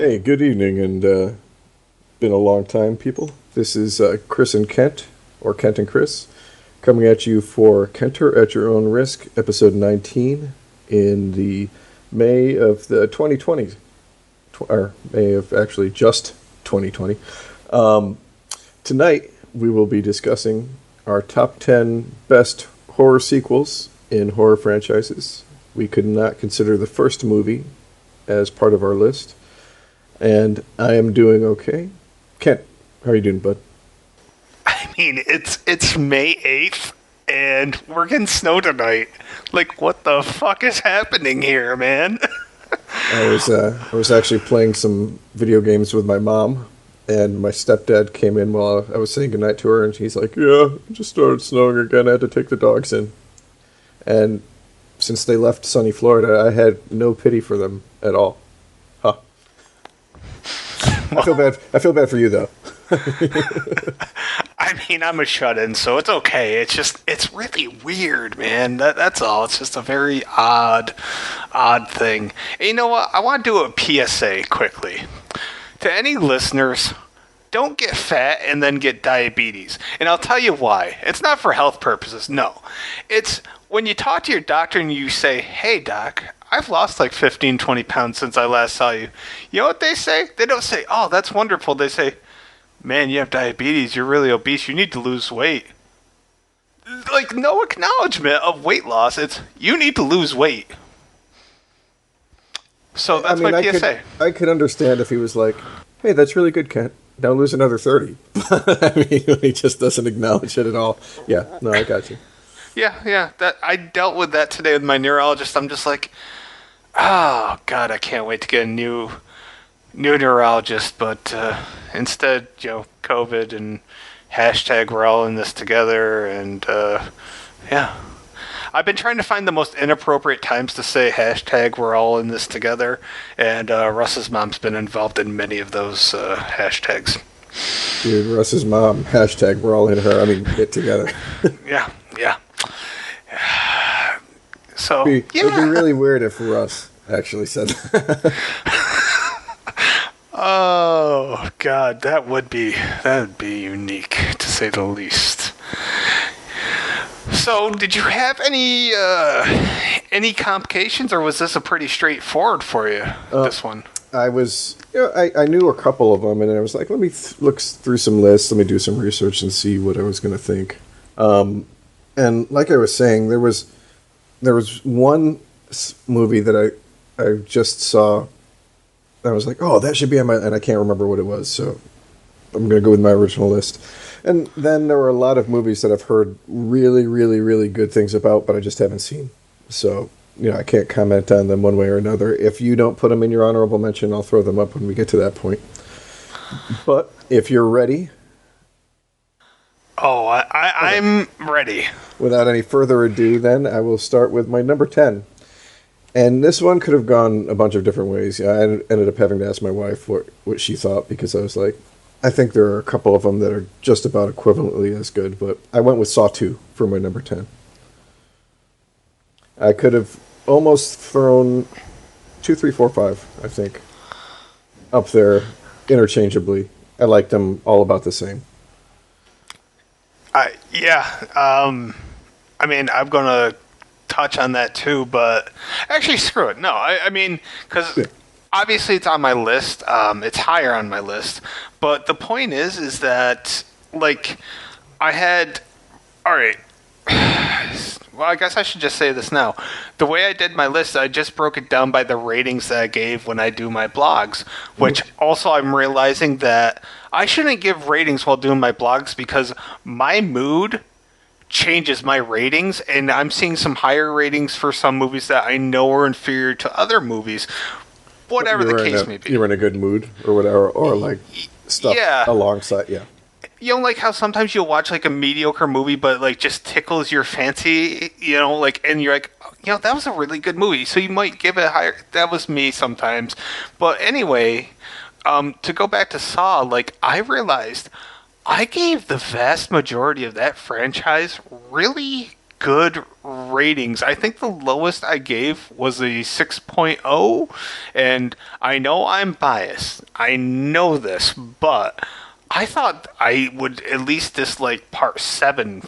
Hey, good evening, and been a long time, people. This is Chris and Kent, or Kent and Chris, coming at you for Kenter at Your Own Risk, episode 19, in the May of the 2020, or May of actually just 2020. Tonight, we will be discussing our top 10 best horror sequels in horror franchises. We could not consider the first movie as part of our list. And I am doing okay. Kent, how are you doing, bud? I mean, it's May 8th, and we're getting snow tonight. Like, what the fuck is happening here, man? I was actually playing some video games with my mom, and my stepdad came in while I was saying goodnight to her, and he's like, "Yeah, it just started snowing again. I had to take the dogs in." And since they left sunny Florida, I had no pity for them at all. Huh. I feel bad for you, though. I mean, I'm a shut-in, so it's okay. It's really weird, man. That's all. It's just a very odd thing. And you know what? I want to do a PSA quickly. To any listeners, don't get fat and then get diabetes. And I'll tell you why. It's not for health purposes, no. It's when you talk to your doctor and you say, "Hey, doc, I've lost like 15, 20 pounds since I last saw you." You know what they say? They don't say, "Oh, that's wonderful." They say, "Man, you have diabetes. You're really obese. You need to lose weight." Like, no acknowledgement of weight loss. It's, you need to lose weight. So that's my PSA. I could understand if he was like, "Hey, that's really good, Kent. Now lose another 30." I mean, when he just doesn't acknowledge it at all. Yeah, no, I got you. Yeah. That I dealt with that today with my neurologist. I'm just like, oh God, I can't wait to get a new neurologist. But instead, COVID and hashtag we're all in this together. And yeah, I've been trying to find the most inappropriate times to say hashtag we're all in this together. And Russ's mom's been involved in many of those hashtags. Dude, Russ's mom, hashtag we're all in her. I mean, get together. Yeah. So It'd be really weird if Russ actually said that. Oh God, that would be unique to say the least. So, did you have any complications, or was this a pretty straightforward for you? This one. I was, I knew a couple of them, and I was like, let me look through some lists, let me do some research and see what I was going to think. And like I was saying, there was one movie that I just saw. I was like, oh, that should be on my, and I can't remember what it was, so I'm going to go with my original list. And then there were a lot of movies that I've heard really, really, really good things about, but I just haven't seen. So, I can't comment on them one way or another. If you don't put them in your honorable mention, I'll throw them up when we get to that point. But if you're ready. Oh, I'm ready. Without any further ado, then, I will start with my number 10. And this one could have gone a bunch of different ways. I ended up having to ask my wife what she thought, because I was like, I think there are a couple of them that are just about equivalently as good, but I went with Saw 2 for my number 10. I could have almost thrown 2, 3, 4, 5, I think, up there interchangeably. I liked them all about the same. I mean, I'm going to touch on that too, but actually, screw it. No, I mean, because obviously it's on my list. It's higher on my list. But the point is that, like, all right. Well, I guess I should just say this now. The way I did my list, I just broke it down by the ratings that I gave when I do my blogs, which also I'm realizing that I shouldn't give ratings while doing my blogs, because my mood changes my ratings, and I'm seeing some higher ratings for some movies that I know are inferior to other movies, whatever the case may be. You were in a good mood or whatever, or like stuff alongside, yeah. You know, like how sometimes you'll watch like a mediocre movie, but like just tickles your fancy, like, and you're like, that was a really good movie, so you might give it a higher. That was me sometimes. But anyway, to go back to Saw, like, I realized I gave the vast majority of that franchise really good ratings. I think the lowest I gave was a 6.0, and I know I'm biased. I know this, but I thought I would at least dislike part 7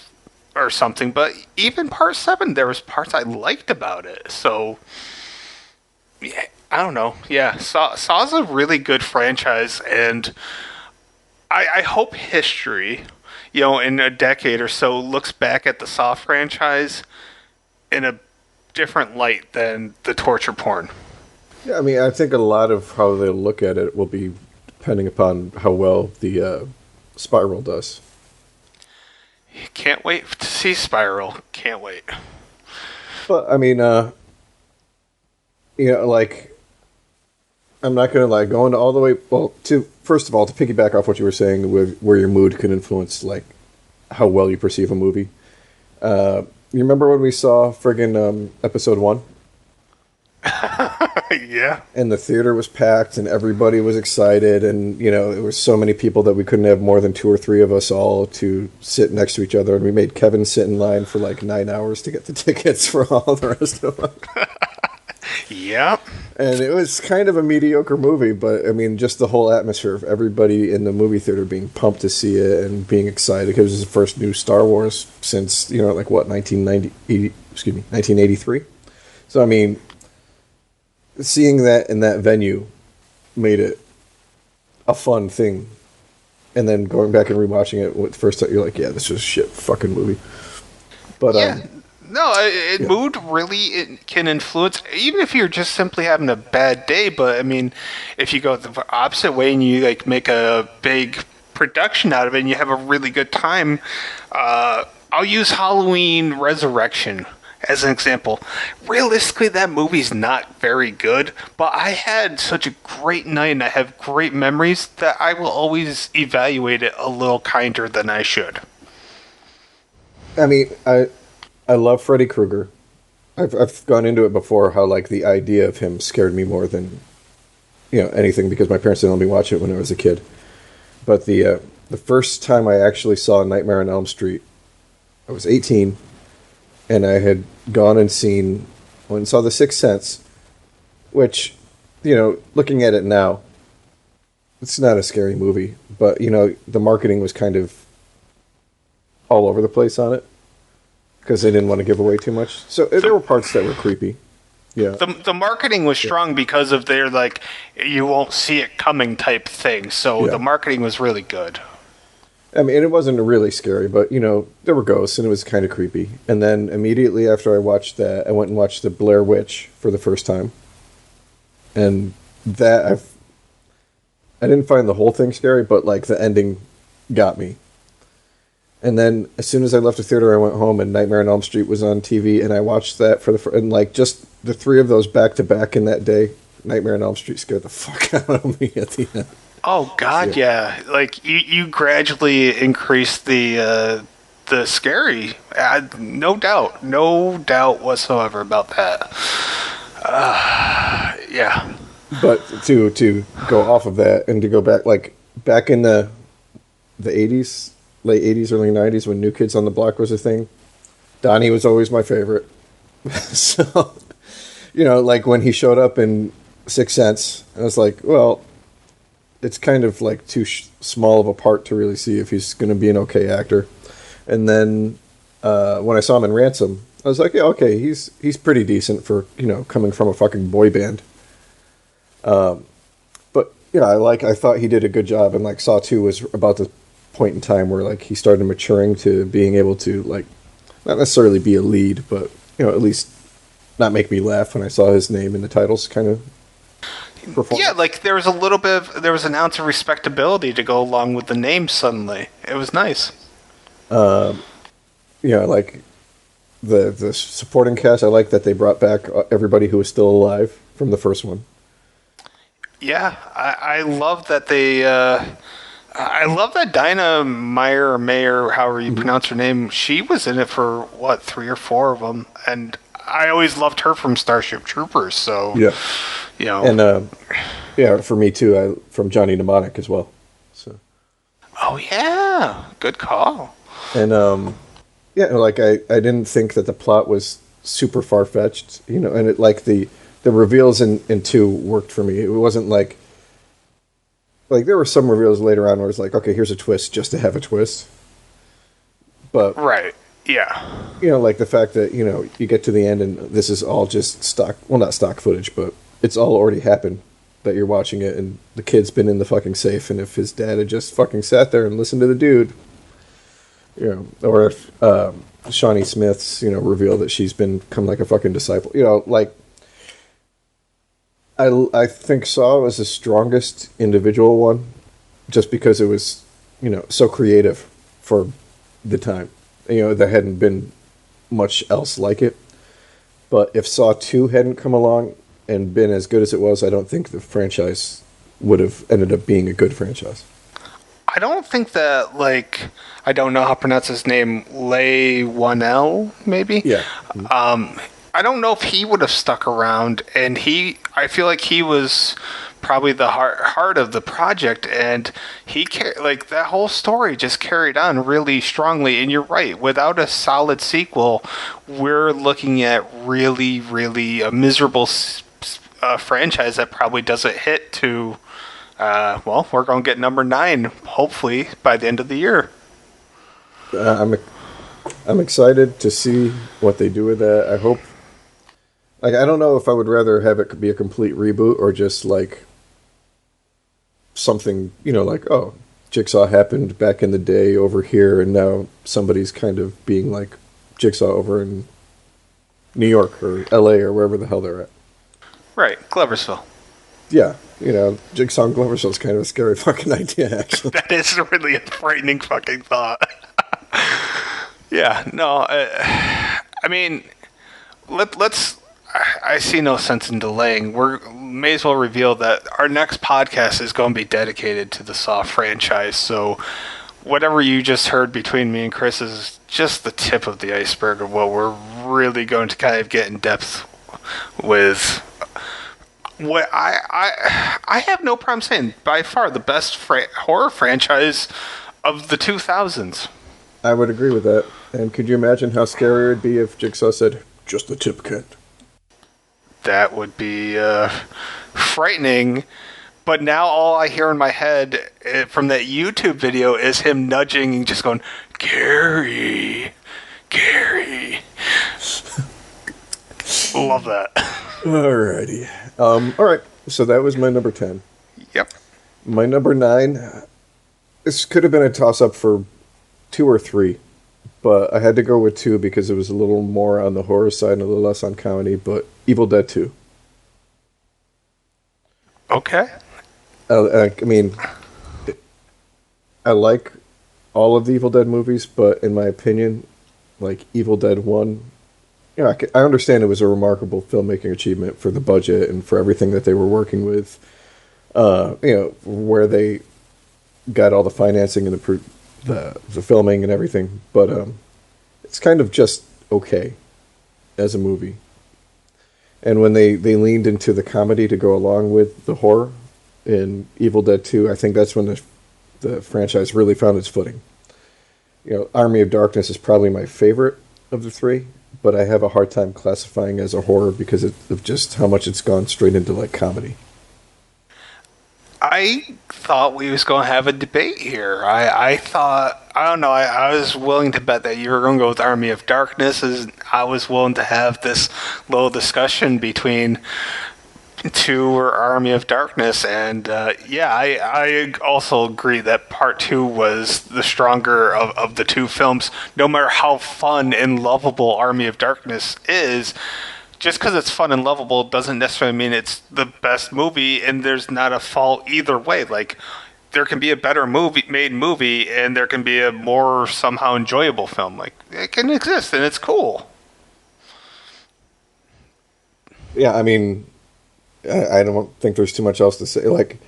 or something, but even part 7, there was parts I liked about it. So, yeah, I don't know. Yeah, Saw's a really good franchise, and I hope history, in a decade or so, looks back at the Saw franchise in a different light than the torture porn. Yeah, I mean, I think a lot of how they look at it will be depending upon how well the Spiral does. Can't wait to see Spiral. Can't wait. But I mean, like, I'm not gonna like go into all the way. Well, to first of all, to piggyback off what you were saying, where your mood can influence like how well you perceive a movie. You remember when we saw friggin' episode 1? Yeah. And the theater was packed, and everybody was excited, and there were so many people that we couldn't have more than 2 or 3 of us all to sit next to each other, and we made Kevin sit in line for like 9 hours to get the tickets for all the rest of them. Yep. And it was kind of a mediocre movie, but I mean, just the whole atmosphere of everybody in the movie theater being pumped to see it and being excited because it was the first new Star Wars since 1983. So I mean, seeing that in that venue made it a fun thing, and then going back and rewatching it the first time, you're like, yeah, this is a shit fucking movie. But yeah. Mood really it can influence, even if you're just simply having a bad day. But I mean, if you go the opposite way and you like make a big production out of it and you have a really good time, I'll use Halloween Resurrection as an example. Realistically, that movie's not very good, but I had such a great night and I have great memories that I will always evaluate it a little kinder than I should. I mean, I love Freddy Krueger. I've gone into it before how like the idea of him scared me more than anything because my parents didn't let me watch it when I was a kid. But the first time I actually saw Nightmare on Elm Street, I was 18, and I had gone and saw The Sixth Sense, which looking at it now, it's not a scary movie, but the marketing was kind of all over the place on it. Because they didn't want to give away too much. So there were parts that were creepy. Yeah. The marketing was strong because of their, like, you won't see it coming type thing. So the marketing was really good. I mean, it wasn't really scary, but, there were ghosts and it was kind of creepy. And then immediately after I watched that, I went and watched The Blair Witch for the first time. And that, I didn't find the whole thing scary, but, like, the ending got me. And then as soon as I left the theater, I went home and Nightmare on Elm Street was on TV, and I watched that and like just the 3 of those back to back in that day. Nightmare on Elm Street scared the fuck out of me at the end. Oh God, yeah. Like you gradually increase the scary. No doubt whatsoever about that. Yeah. But to go off of that and to go back in the 80s. Late 80s, early 90s, when New Kids on the Block was a thing, Donnie was always my favorite. So, like when he showed up in Sixth Sense, I was like, well, it's kind of like too small of a part to really see if he's going to be an okay actor. And then when I saw him in Ransom, I was like, yeah, okay, he's pretty decent for, coming from a fucking boy band. But, I thought he did a good job, and like Saw 2 was about the point in time where like he started maturing to being able to like not necessarily be a lead, but at least not make me laugh when I saw his name in the titles kind of performance. Yeah, like there was an ounce of respectability to go along with the name suddenly. It was nice. Like the supporting cast, I like that they brought back everybody who was still alive from the first one. Yeah, I love that they I love that Dinah Mayer, however you pronounce her name. She was in it for 3 or 4 of them, and I always loved her from Starship Troopers. So and for me too. From Johnny Mnemonic as well. So. Oh yeah, good call. And Yeah, like I didn't think that the plot was super far fetched, and it like the reveals in two worked for me. It wasn't like there were some reveals later on where it's like, okay, here's a twist just to have a twist. But Right. Yeah. like the fact that you get to the end and this is all just stock, well, not stock footage, but it's all already happened that you're watching it, and the kid's been in the fucking safe, and if his dad had just fucking sat there and listened to the dude, or if Shawnee Smith's reveal that she's become like a fucking disciple, like I think Saw was the strongest individual one, just because it was so creative for the time. There hadn't been much else like it. But if Saw 2 hadn't come along and been as good as it was, I don't think the franchise would have ended up being a good franchise. I don't think that, like, I don't know how to pronounce his name, Leigh Whannell, maybe? Yeah. I don't know if he would have stuck around, and I feel like he was probably the heart of the project, and like, that whole story just carried on really strongly, and you're right, without a solid sequel, we're looking at really, really a miserable franchise that probably doesn't hit to... well, we're going to get number 9, hopefully, by the end of the year. I'm excited to see what they do with that. I hope... Like, I don't know if I would rather have it be a complete reboot or just, like, something, like, oh, Jigsaw happened back in the day over here, and now somebody's kind of being like Jigsaw over in New York or L.A. or wherever the hell they're at. Right, Gloversville. Yeah, Jigsaw and Gloversville is kind of a scary fucking idea, actually. That is really a frightening fucking thought. Yeah, no, I mean, let's... I see no sense in delaying. We may as well reveal that our next podcast is going to be dedicated to the Saw franchise. So whatever you just heard between me and Chris is just the tip of the iceberg of what we're really going to kind of get in depth with. What I have no problem saying, by far the best horror franchise of the 2000s. I would agree with that. And could you imagine how scary it would be if Jigsaw said, "Just the tip, kid"? That would be frightening. But now all I hear in my head from that YouTube video is him nudging and just going, "Gary, Gary." Love that. Alrighty. Alright, so that was my number 10. Yep. My number 9, this could have been a toss-up for 2 or 3, but I had to go with 2 because it was a little more on the horror side and a little less on comedy, but Evil Dead 2. Okay. I mean, I like all of the Evil Dead movies, but in my opinion, like Evil Dead 1, I understand it was a remarkable filmmaking achievement for the budget and for everything that they were working with, where they got all the financing and the filming and everything, but it's kind of just okay as a movie. And when they leaned into the comedy to go along with the horror in Evil Dead 2, I think that's when the franchise really found its footing. Army of Darkness is probably my favorite of the 3, but I have a hard time classifying as a horror because of just how much it's gone straight into like comedy. I thought we was going to have a debate here. I thought, I don't know, I was willing to bet that you were going to go with Army of Darkness. I was willing to have this little discussion between 2 or Army of Darkness. And I also agree that part 2 was the stronger of the 2 films. No matter how fun and lovable Army of Darkness is, just because it's fun and lovable doesn't necessarily mean it's the best movie, and there's not a fault either way. Like, there can be a better made movie, and there can be a more somehow enjoyable film. Like, it can exist, and it's cool. Yeah, I mean, I don't think there's too much else to say. Like,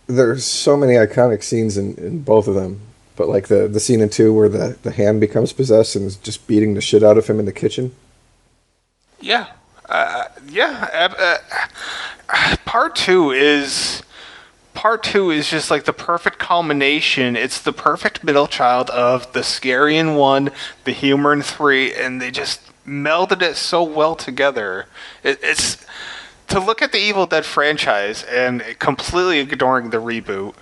there's so many iconic scenes in both of them, but like the scene in 2 where the hand becomes possessed and is just beating the shit out of him in the kitchen. Yeah. Part 2 is part two is just like the perfect culmination. It's the perfect middle child of the scary in one, the humor in three, and they just melded it so well together. It's to look at the Evil Dead franchise and completely ignoring the reboot.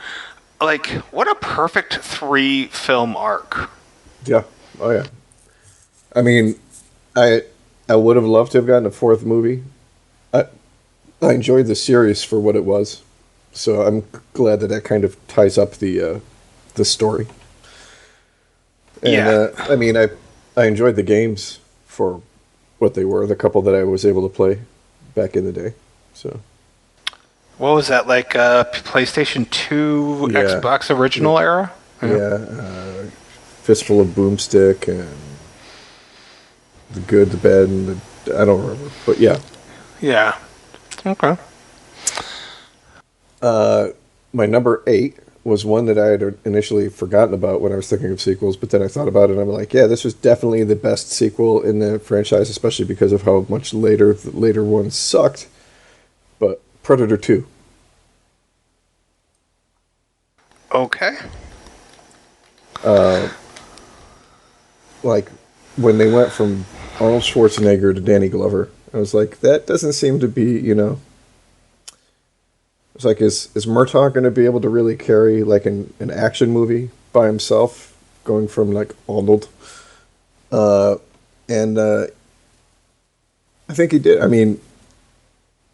Like, what a perfect 3-film arc. Yeah. Oh yeah. I mean, I would have loved to have gotten a fourth movie. I enjoyed the series for what it was, so I'm glad that kind of ties up the story. And, Yeah. I mean, I enjoyed the games for what they were. The couple that I was able to play back in the day. So. What was that, like PlayStation 2, Yeah. Xbox original era? Yeah, Fistful of Boomstick and the good, the bad, and I don't remember, but yeah. Yeah. Okay. My number 8 was one that I had initially forgotten about when I was thinking of sequels, but then I thought about it and I'm like, yeah, this was definitely the best sequel in the franchise, especially because of how much later the later ones sucked. But Predator 2. Okay. Like, when they went from Arnold Schwarzenegger to Danny Glover, I was like, that doesn't seem to be, it's like, is Murtaugh going to be able to really carry, like, an action movie by himself, going from, like, Arnold? And I think he did. I mean,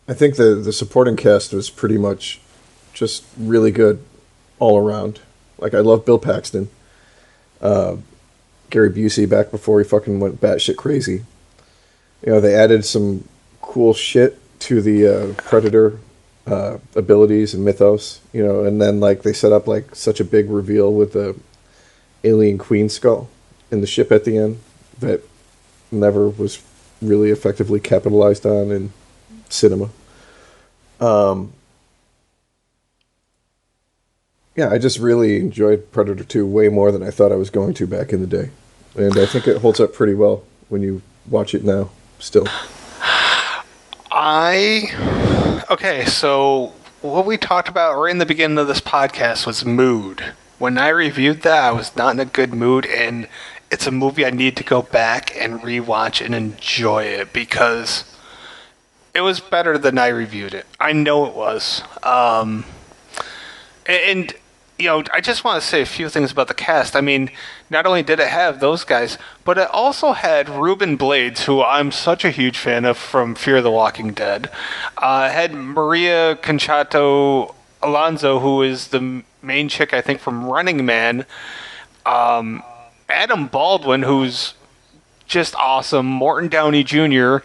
I think the supporting cast was pretty much just really good all around. Like, I love Bill Paxton. Gary Busey back before he fucking went batshit crazy. They added some cool shit to the Predator abilities and mythos, and then, like, they set up, like, such a big reveal with the alien queen skull in the ship at the end that never was really effectively capitalized on in cinema. Yeah, I just really enjoyed Predator 2 way more than I thought I was going to back in the day. And I think it holds up pretty well when you watch it now, still. Okay, so what we talked about right in the beginning of this podcast was mood. When I reviewed that, I was not in a good mood, and it's a movie I need to go back and rewatch and enjoy it because it was better than I reviewed it. I know it was. And I just want to say a few things about the cast. I mean, not only did it have those guys, but it also had Ruben Blades, who I'm such a huge fan of from Fear the Walking Dead. It had Maria Conchato Alonso, who is the main chick, I think, from Running Man. Adam Baldwin, who's just awesome. Morton Downey Jr.,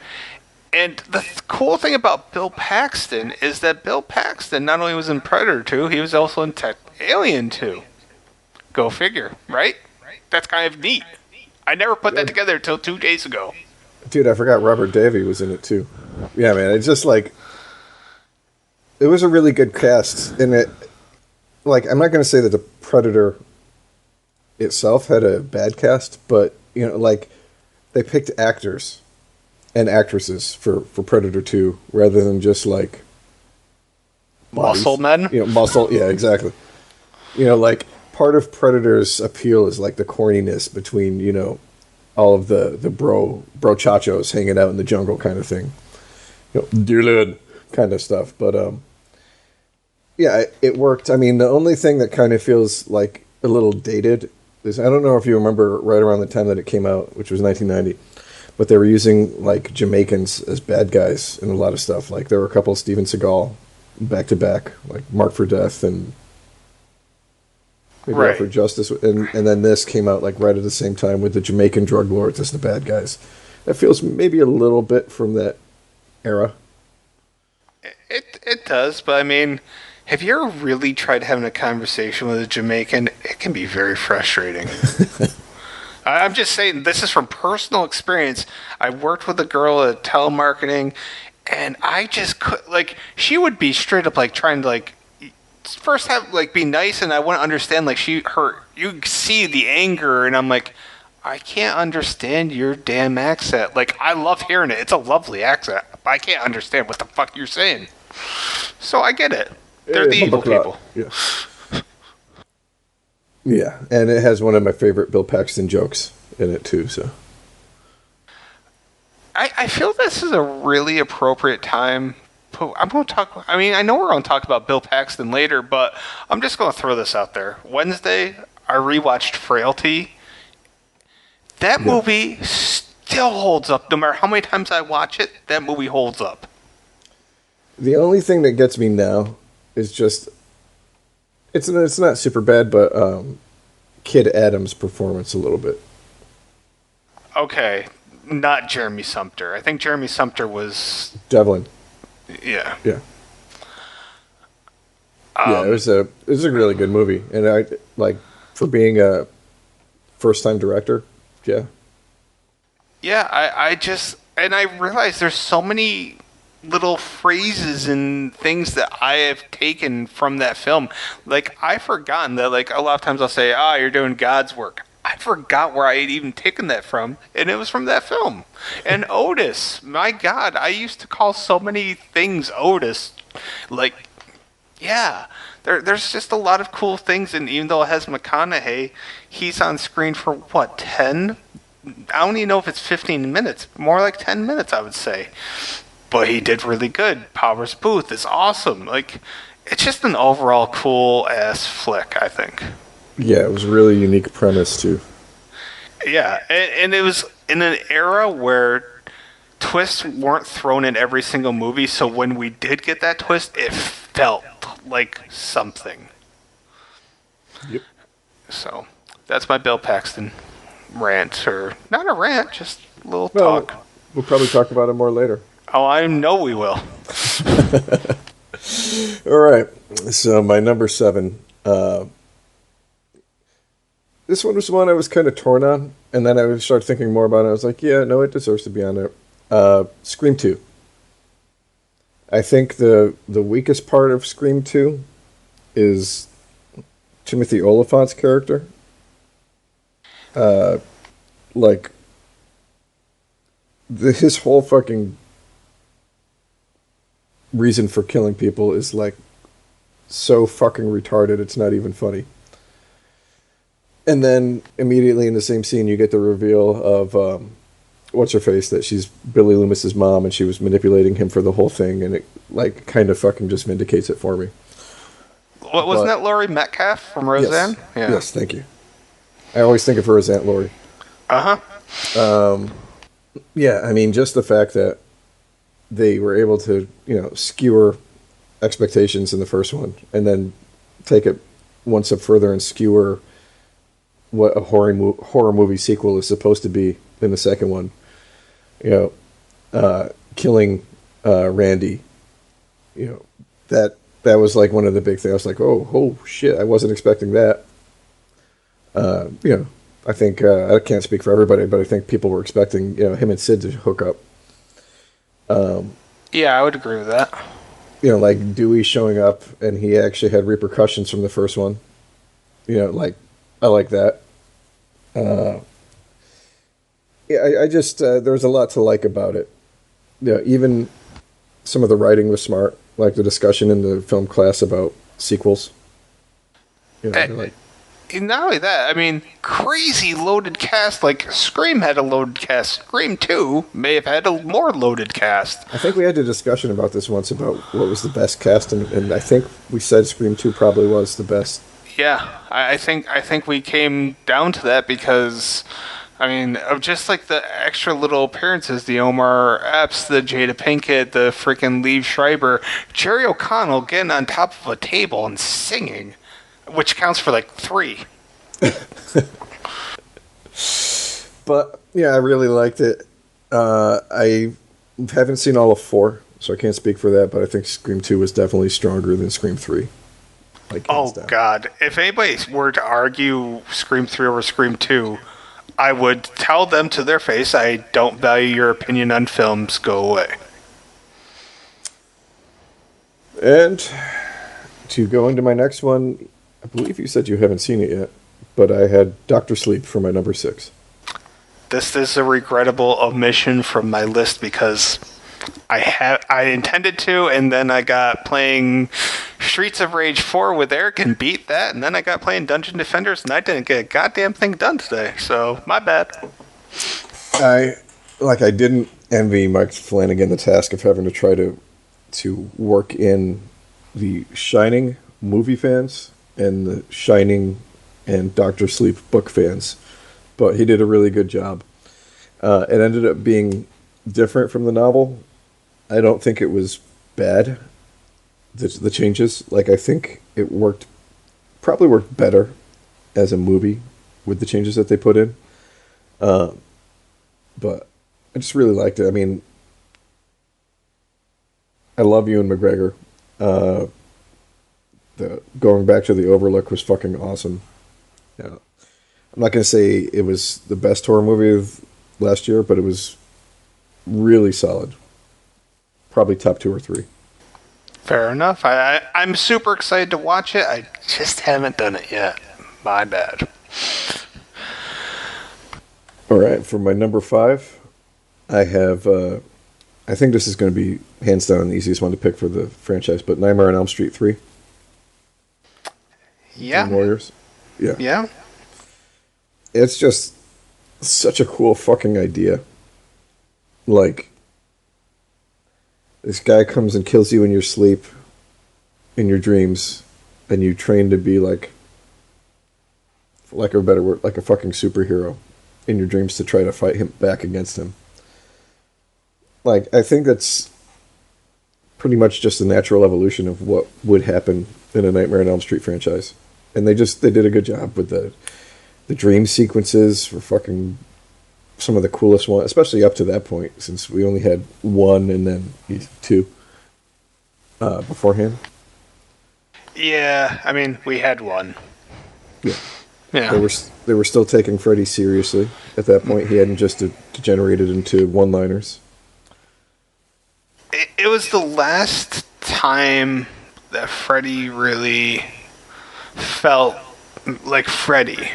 and the cool thing about Bill Paxton is that Bill Paxton not only was in Predator 2, he was also in Alien 2. Go figure, right? That's kind of neat. I never put that together until 2 days ago. Dude, I forgot Robert Davi was in it too. Yeah, man, it's just like, it was a really good cast. And it, like, I'm not going to say that the Predator itself had a bad cast, but, like, they picked actors and actresses for Predator 2 rather than just like bodies. Muscle men? Muscle, yeah, exactly. Like, part of Predator's appeal is like the corniness between, all of the bro chachos hanging out in the jungle kind of thing. Dear Lord kind of stuff. But yeah, it worked. I mean, the only thing that kind of feels like a little dated is, I don't know if you remember right around the time that it came out, which was 1990. But they were using, like, Jamaicans as bad guys in a lot of stuff. Like, there were a couple of Steven Seagal back-to-back, like Mark for Death and maybe Right. Out for Justice. And then this came out, like, right at the same time with the Jamaican drug lords as the bad guys. That feels maybe a little bit from that era. It does, but I mean, have you ever really tried having a conversation with a Jamaican? It can be very frustrating. I'm just saying, this is from personal experience. I worked with a girl at telemarketing, and I just could, like, she would be straight up, like, trying to, like, first have, like, be nice, and I wouldn't understand, like, you see the anger, and I'm like, I can't understand your damn accent. Like, I love hearing it. It's a lovely accent, but I can't understand what the fuck you're saying. So I get it. They're the evil people. Yeah. Yeah, and it has one of my favorite Bill Paxton jokes in it too. So I feel this is a really appropriate time. I'm going to talk. I mean, I know we're going to talk about Bill Paxton later, but I'm just going to throw this out there. Wednesday, I rewatched Frailty. That movie still holds up. No matter how many times I watch it, that movie holds up. the only thing that gets me now is just it's not super bad, but Kid Adams' performance a little bit. Okay, not Jeremy Sumpter. I think Jeremy Sumpter was... Devlin. Yeah. Yeah. Yeah, it was a really good movie, and I like for being a first time director. Yeah. Yeah, I just and I realized there's so many little phrases and things that I have taken from that film. Like I've forgotten that. Like a lot of times I'll say, "Ah, you're doing God's work." I forgot where I had even taken that from, and it was from that film. And Otis, my God, I used to call so many things Otis. Like, yeah, there's just a lot of cool things, and even though it has McConaughey, he's on screen for, what, 10? I don't even know if it's 15 minutes. More like 10 minutes, I would say. But he did really good. Powers Booth is awesome. Like, it's just an overall cool-ass flick, I think. Yeah, it was a really unique premise, too. Yeah, and it was in an era where twists weren't thrown in every single movie, so when we did get that twist, it felt like something. Yep. So, that's my Bill Paxton rant, or not a rant, just a little talk. We'll probably talk about it more later. Oh, I know we will. All right, so my number 7. This one was one I was kind of torn on, and then I started thinking more about it. I was like, yeah, no, it deserves to be on there. Scream 2. I think the weakest part of Scream 2 is Timothy Olyphant's character. His whole fucking reason for killing people is like so fucking retarded, it's not even funny. And then immediately in the same scene, you get the reveal of what's her face, that she's Billy Loomis's mom, and she was manipulating him for the whole thing, and it like kind of fucking just vindicates it for me. Wasn't that Laurie Metcalf from Roseanne? Yes. Yeah. Yes, thank you. I always think of her as Aunt Laurie. Yeah, I mean, just the fact that they were able to, skewer expectations in the first one, and then take it one step further and skewer what a horror movie sequel is supposed to be in the second one. Killing Randy. That was like one of the big things. I was like, oh shit, I wasn't expecting that. I think I can't speak for everybody, but I think people were expecting him and Sid to hook up. Yeah, I would agree with that. Like Dewey showing up, and he actually had repercussions from the first one. I like that. I just there was a lot to like about it. Even some of the writing was smart, like the discussion in the film class about sequels. Not only that, I mean, crazy loaded cast. Like Scream had a loaded cast. Scream 2 may have had a more loaded cast. I think we had a discussion about this once about what was the best cast, and I think we said Scream 2 probably was the best. Yeah, I think we came down to that because, I mean, of just like the extra little appearances, the Omar Epps, the Jada Pinkett, the freaking Liev Schreiber, Jerry O'Connell getting on top of a table and singing, which counts for like 3. But yeah, I really liked it. I haven't seen all of 4, so I can't speak for that, but I think Scream 2 was definitely stronger than Scream 3. Oh, God. If anybody were to argue Scream 3 over Scream 2, I would tell them to their face, I don't value your opinion on films, go away. And to go into my next one, I believe you said you haven't seen it yet, but I had Dr. Sleep for my number 6. This is a regrettable omission from my list because I intended to, and then I got playing Streets of Rage 4 with Eric and beat that, and then I got playing Dungeon Defenders, and I didn't get a goddamn thing done today, so my bad. I didn't envy Mike Flanagan the task of having to try to work in the Shining movie fans and the Shining and Doctor Sleep book fans, but he did a really good job. It ended up being different from the novel. I don't think it was bad, the changes. Like, I think it probably worked better as a movie with the changes that they put in. But I just really liked it. I mean, I love Ewan McGregor. Going back to The Overlook was fucking awesome. Yeah, I'm not going to say it was the best horror movie of last year, but it was really solid. Probably top 2 or 3. Fair enough. I'm super excited to watch it. I just haven't done it yet. My bad. All right, for my number 5, I have. I think this is going to be hands down the easiest one to pick for the franchise, but Nightmare on Elm Street 3. Yeah. Dream Warriors. Yeah. Yeah. It's just such a cool fucking idea. Like, this guy comes and kills you in your sleep, in your dreams, and you train to be like, for lack of a better word, like a fucking superhero in your dreams to try to fight him back against him. Like, I think that's pretty much just a natural evolution of what would happen in a Nightmare on Elm Street franchise. And they did a good job with the dream sequences for fucking some of the coolest ones, especially up to that point, since we only had 1 and then 2 beforehand. Yeah, I mean, we had 1. Yeah. Yeah. They were still taking Freddy seriously at that point. He hadn't just degenerated into one-liners. It was the last time that Freddy really felt like Freddy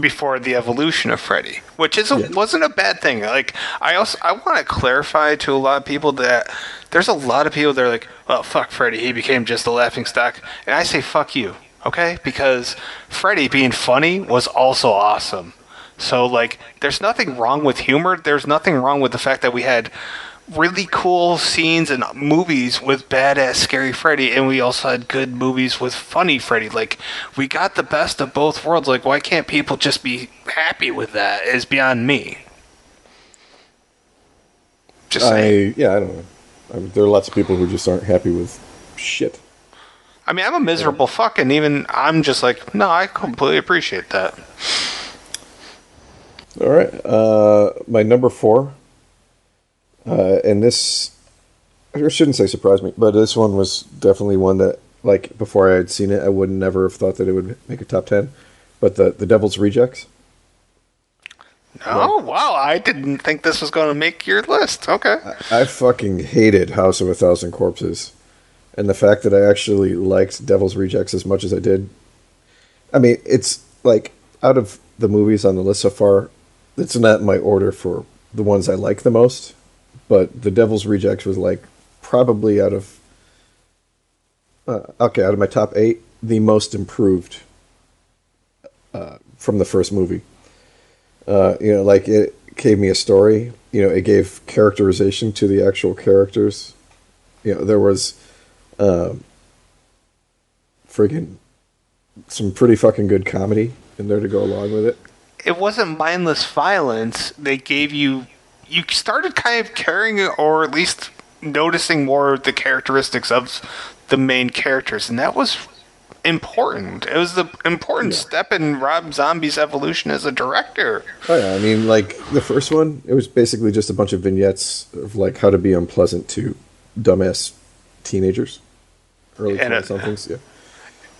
before the evolution of Freddy, which wasn't a bad thing. Like, I want to clarify to a lot of people that there's a lot of people that are like, "Well, fuck Freddy, he became just a laughingstock," and I say, "Fuck you," okay? Because Freddy being funny was also awesome. So, like, there's nothing wrong with humor. There's nothing wrong with the fact that we had really cool scenes and movies with badass scary Freddy, and we also had good movies with funny Freddy. Like, we got the best of both worlds. Like, why can't people just be happy with that? Is beyond me. Just saying. I don't know. There are lots of people who just aren't happy with shit. I mean, I'm a miserable fuck, and even I'm just like, no, I completely appreciate that. All right, my number 4. And this, I shouldn't say surprised me, but this one was definitely one that, like, before I had seen it, I would never have thought that it would make a top 10. But the Devil's Rejects. Oh, wow. I didn't think this was going to make your list. Okay. I fucking hated House of a Thousand Corpses. And the fact that I actually liked Devil's Rejects as much as I did. I mean, it's, like, out of the movies on the list so far, it's not in my order for the ones I like the most. But The Devil's Rejects was, like, probably out of my top 8, the most improved from the first movie. Like, it gave me a story. It gave characterization to the actual characters. There was friggin' some pretty fucking good comedy in there to go along with it. It wasn't mindless violence. They gave you started kind of caring, or at least noticing more of the characteristics of the main characters, and that was important. It was the important step in Rob Zombie's evolution as a director. Oh yeah, I mean, like, the first one, it was basically just a bunch of vignettes of, like, how to be unpleasant to dumbass teenagers, early 20-somethings. Yeah.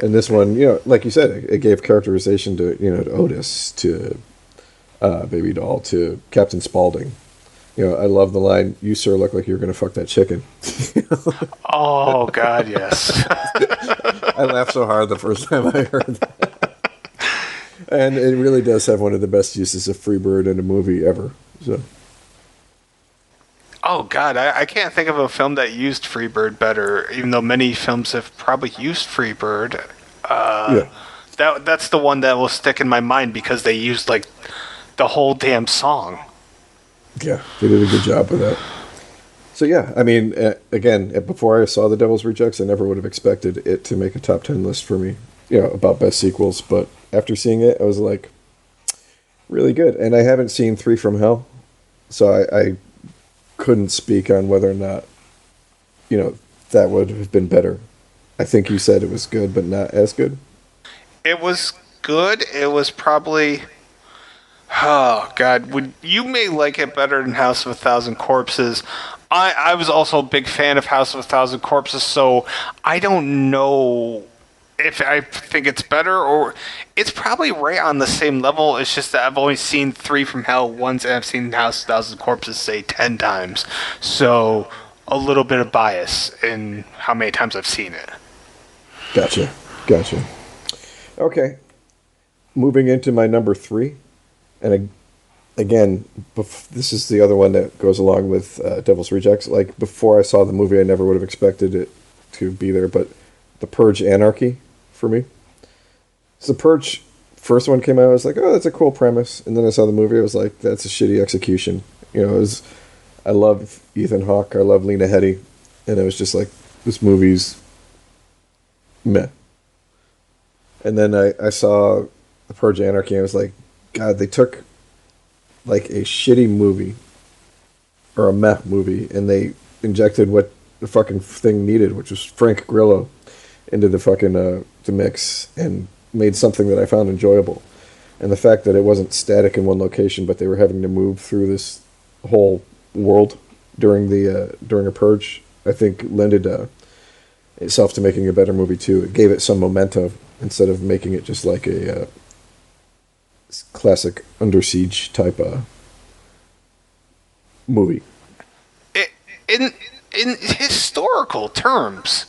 And this one, like you said, it gave characterization to to Otis, to Baby Doll, to Captain Spaulding. I love the line, "You, sir, look like you're going to fuck that chicken." Oh, God, yes. I laughed so hard the first time I heard that. And it really does have one of the best uses of Freebird in a movie ever. So. Oh, Oh God, I can't think of a film that used Freebird better. Even though many films have probably used Freebird, Yeah. that's the one that will stick in my mind because they used like the whole damn song. Yeah, they did a good job with that. So yeah, I mean, again, before I saw The Devil's Rejects, I never would have expected it to make a top 10 list for me, about best sequels. But after seeing it, I was like, really good. And I haven't seen Three from Hell, so I couldn't speak on whether or not, that would have been better. I think you said it was good, but not as good. It was good. It was probably. Oh God, you may like it better than House of a Thousand Corpses. I was also a big fan of House of a Thousand Corpses, so I don't know if I think it's better or it's probably right on the same level. It's just that I've only seen Three from Hell once, and I've seen House of a Thousand Corpses say 10 times, so a little bit of bias in how many times I've seen it. Gotcha. Okay, moving into my number 3, and again, this is the other one that goes along with Devil's Rejects. Like, before I saw the movie, I never would have expected it to be there, but The Purge Anarchy, for me. So The Purge, first one came out, I was like, oh, that's a cool premise. And then I saw the movie, I was like, that's a shitty execution. I love Ethan Hawke, I love Lena Headey, and it was just like, this movie's meh. And then I saw The Purge Anarchy, and I was like, God, they took like a shitty movie or a meh movie, and they injected what the fucking thing needed, which was Frank Grillo, into the fucking the mix, and made something that I found enjoyable. And the fact that it wasn't static in one location, but they were having to move through this whole world during a purge, I think lended itself to making a better movie too. It gave it some momentum instead of making it just like a classic Under Siege type movie. In historical terms,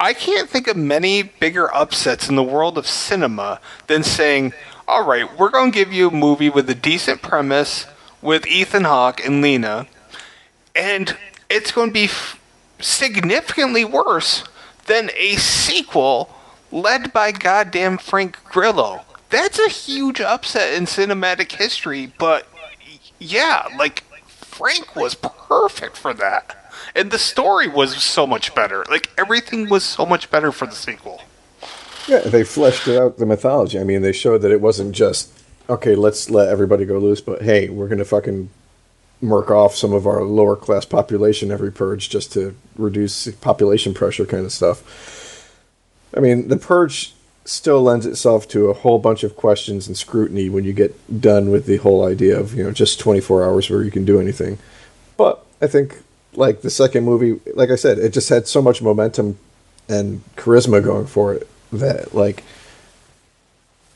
I can't think of many bigger upsets in the world of cinema than saying, all right, we're going to give you a movie with a decent premise with Ethan Hawke and Lena, and it's going to be significantly worse than a sequel led by goddamn Frank Grillo. That's a huge upset in cinematic history, but yeah, like, Frank was perfect for that. And the story was so much better. Like, everything was so much better for the sequel. Yeah, they fleshed out the mythology. I mean, they showed that it wasn't just, okay, let's let everybody go loose, but hey, we're going to fucking murk off some of our lower class population every purge just to reduce population pressure kind of stuff. I mean, the purge still lends itself to a whole bunch of questions and scrutiny when you get done with the whole idea of, just 24 hours where you can do anything. But I think, like, the second movie, like I said, it just had so much momentum and charisma going for it that, like,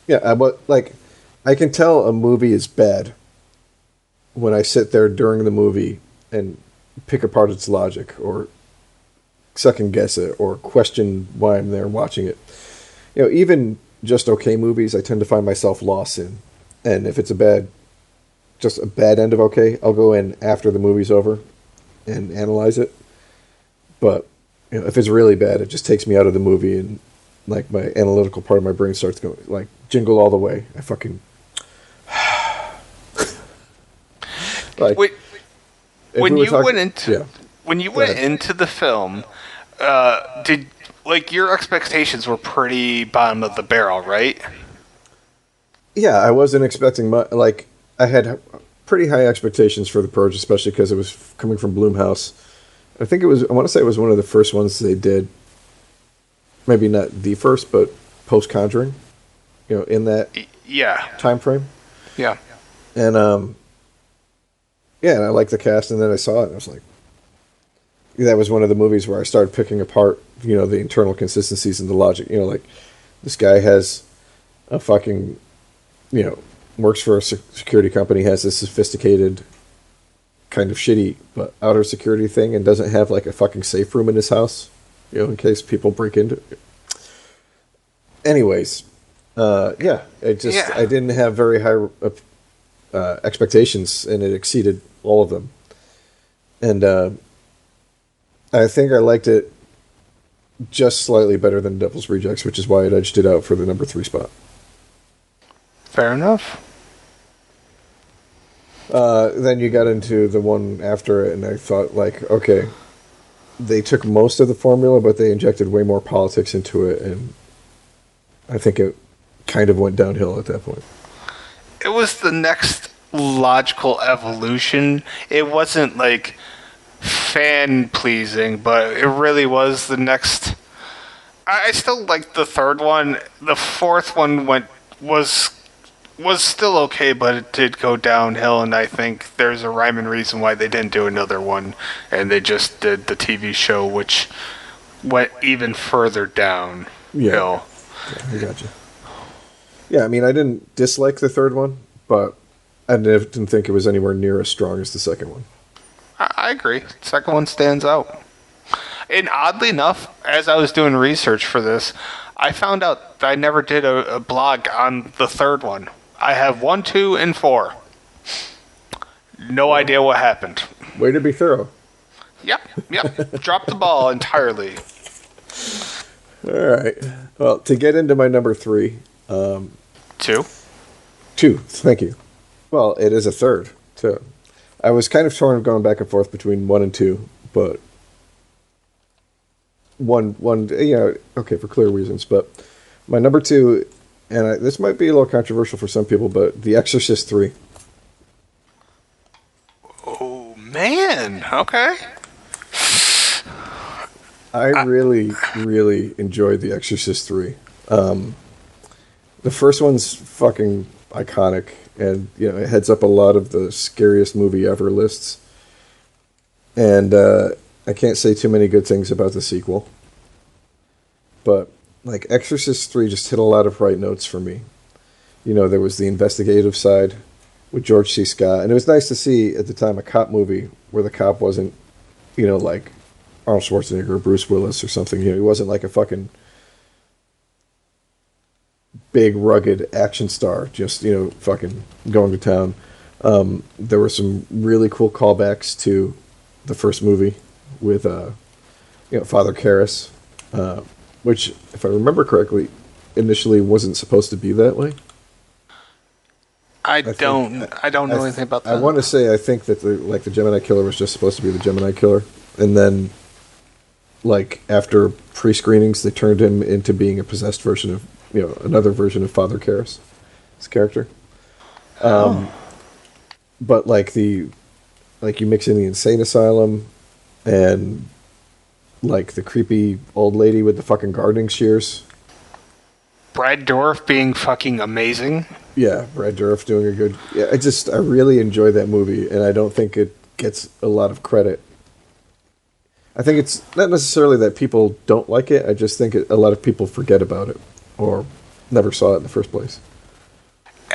yeah, I can tell a movie is bad when I sit there during the movie and pick apart its logic or second guess it or question why I'm there watching it. Even just okay movies, I tend to find myself lost in. And if it's just a bad end of okay, I'll go in after the movie's over and analyze it. But if it's really bad, it just takes me out of the movie, and like my analytical part of my brain starts going like Jingle All the Way. I fucking like when you went into the film, did like your expectations were pretty bottom of the barrel, right? Yeah, I wasn't expecting much. Like, I had pretty high expectations for The Purge, especially because it was coming from Blumhouse. I want to say it was one of the first ones they did. Maybe not the first, but post Conjuring. In that time frame. Yeah. And and I liked the cast, and then I saw it, and I was like, that was one of the movies where I started picking apart, the internal consistencies and the logic. Like, this guy has a fucking, works for a security company, has this sophisticated kind of shitty but outer security thing, and doesn't have like a fucking safe room in his house, in case people break into it. Anyways, I didn't have very high expectations, and it exceeded all of them. And I think I liked it just slightly better than Devil's Rejects, which is why it edged it out for the number 3 spot. Fair enough. Then you got into the one after it, and I thought, like, okay, they took most of the formula, but they injected way more politics into it, and I think it kind of went downhill at that point. It was the next logical evolution. It wasn't like fan pleasing, but it really was the next. I still liked the third one. The fourth one was still okay, but it did go downhill, and I think there's a rhyme and reason why they didn't do another one, and they just did the TV show, which went even further downhill. Yeah, I gotcha. Yeah, I mean, I didn't dislike the third one, but I didn't think it was anywhere near as strong as the second one. I agree. The second one stands out. And oddly enough, as I was doing research for this, I found out that I never did a blog on the third one. I have 1, 2, and 4. No idea what happened. Way to be thorough. Yep. Dropped the ball entirely. All right. Well, to get into my number 3. 2. 2, thank you. Well, it is a third, too. I was kind of torn going back and forth between 1 and 2, but one, okay, for clear reasons. But my number 2, and this might be a little controversial for some people, but The Exorcist 3. Oh, man. Okay. I really, really enjoyed The Exorcist 3. The first one's fucking iconic, and it heads up a lot of the scariest movie ever lists. And I can't say too many good things about the sequel, but like Exorcist 3 just hit a lot of right notes for me. There was the investigative side with George C. Scott, and it was nice to see at the time a cop movie where the cop wasn't, like Arnold Schwarzenegger or Bruce Willis or something. He wasn't like a fucking big rugged action star, just fucking going to town. There were some really cool callbacks to the first movie with Father Karras, which, if I remember correctly, initially wasn't supposed to be that way. I don't know anything about that. I want to say I think that the Gemini Killer was just supposed to be the Gemini Killer, and then after pre-screenings they turned him into being a possessed version of another version of Father Karras, his character. But you mix in the insane asylum and the creepy old lady with the fucking gardening shears. Brad Dourif being fucking amazing. Yeah, Brad Dourif doing a good. Yeah, I really enjoy that movie, and I don't think it gets a lot of credit. I think it's not necessarily that people don't like it. I just think a lot of people forget about it or never saw it in the first place.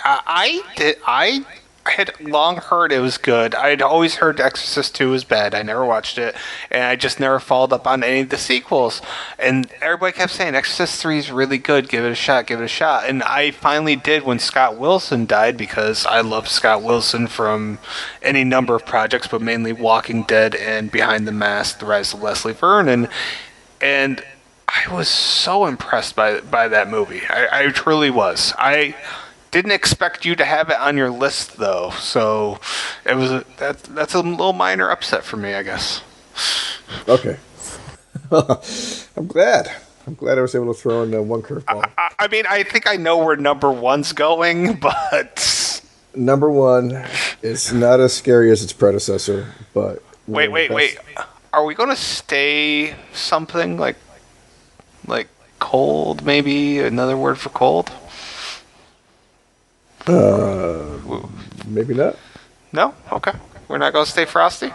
I had long heard it was good. I'd always heard Exorcist 2 was bad. I never watched it, and I just never followed up on any of the sequels. And everybody kept saying Exorcist 3 is really good. Give it a shot. Give it a shot. And I finally did when Scott Wilson died, because I love Scott Wilson from any number of projects, but mainly Walking Dead and Behind the Mask, The Rise of Leslie Vernon. And I was so impressed by that movie. I truly was. I didn't expect you to have it on your list, though, so it was that's a little minor upset for me, I guess. Okay. I'm glad I was able to throw in one curveball. I mean, I think I know where number 1's going, but number 1 is not as scary as its predecessor, but wait. Are we going to stay something like cold? Maybe another word for cold? Maybe not. No? Okay. We're not going to stay frosty?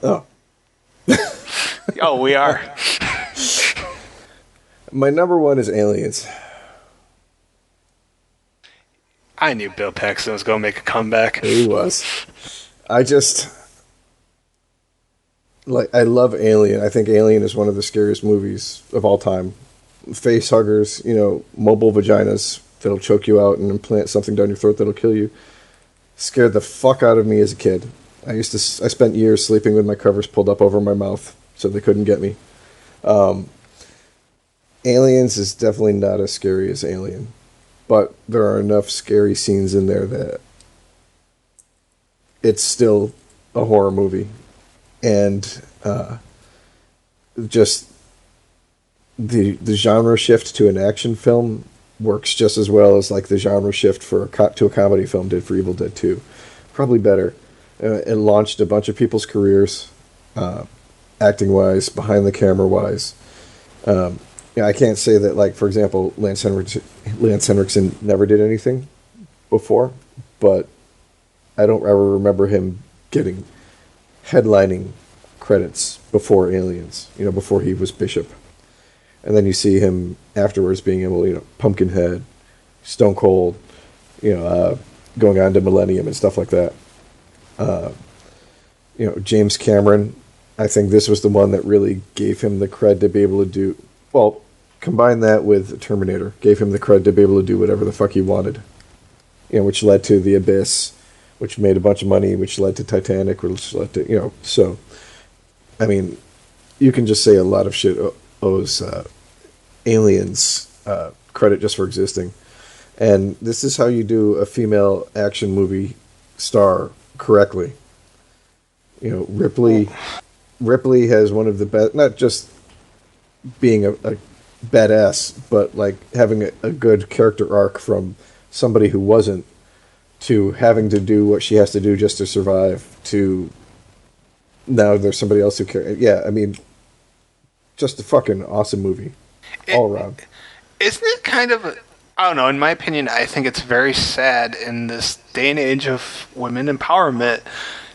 Oh. Oh, we are. My number 1 is Aliens. I knew Bill Paxton was going to make a comeback. He was. I love Alien. I think Alien is one of the scariest movies of all time. Face huggers, mobile vaginas that'll choke you out and implant something down your throat that'll kill you. Scared the fuck out of me as a kid. I spent years sleeping with my covers pulled up over my mouth so they couldn't get me. Aliens is definitely not as scary as Alien, but there are enough scary scenes in there that it's still a horror movie, and just the genre shift to an action film works just as well as like the genre shift to a comedy film did for Evil Dead 2. Probably better. It launched a bunch of people's careers, acting wise, behind the camera wise. I can't say that, like, for example, Lance Henriksen never did anything before, but I don't ever remember him getting headlining credits before Aliens, before he was Bishop. And then you see him afterwards being able, Pumpkinhead, Stone Cold, going on to Millennium and stuff like that. James Cameron, I think this was the one that really gave him the cred to be able to do, well, combine that with Terminator, gave him the cred to be able to do whatever the fuck he wanted. Which led to The Abyss, which made a bunch of money, which led to Titanic, which led to, so, I mean, you can just say a lot of shit owes Aliens credit just for existing. And this is how you do a female action movie star correctly. Ripley has one of the best, not just being a badass, but like having a good character arc from somebody who wasn't, to having to do what she has to do just to survive, to now there's somebody else who cares. Yeah, I mean, just a fucking awesome movie all around. Isn't it kind of, I don't know, in my opinion, I think it's very sad in this day and age of women empowerment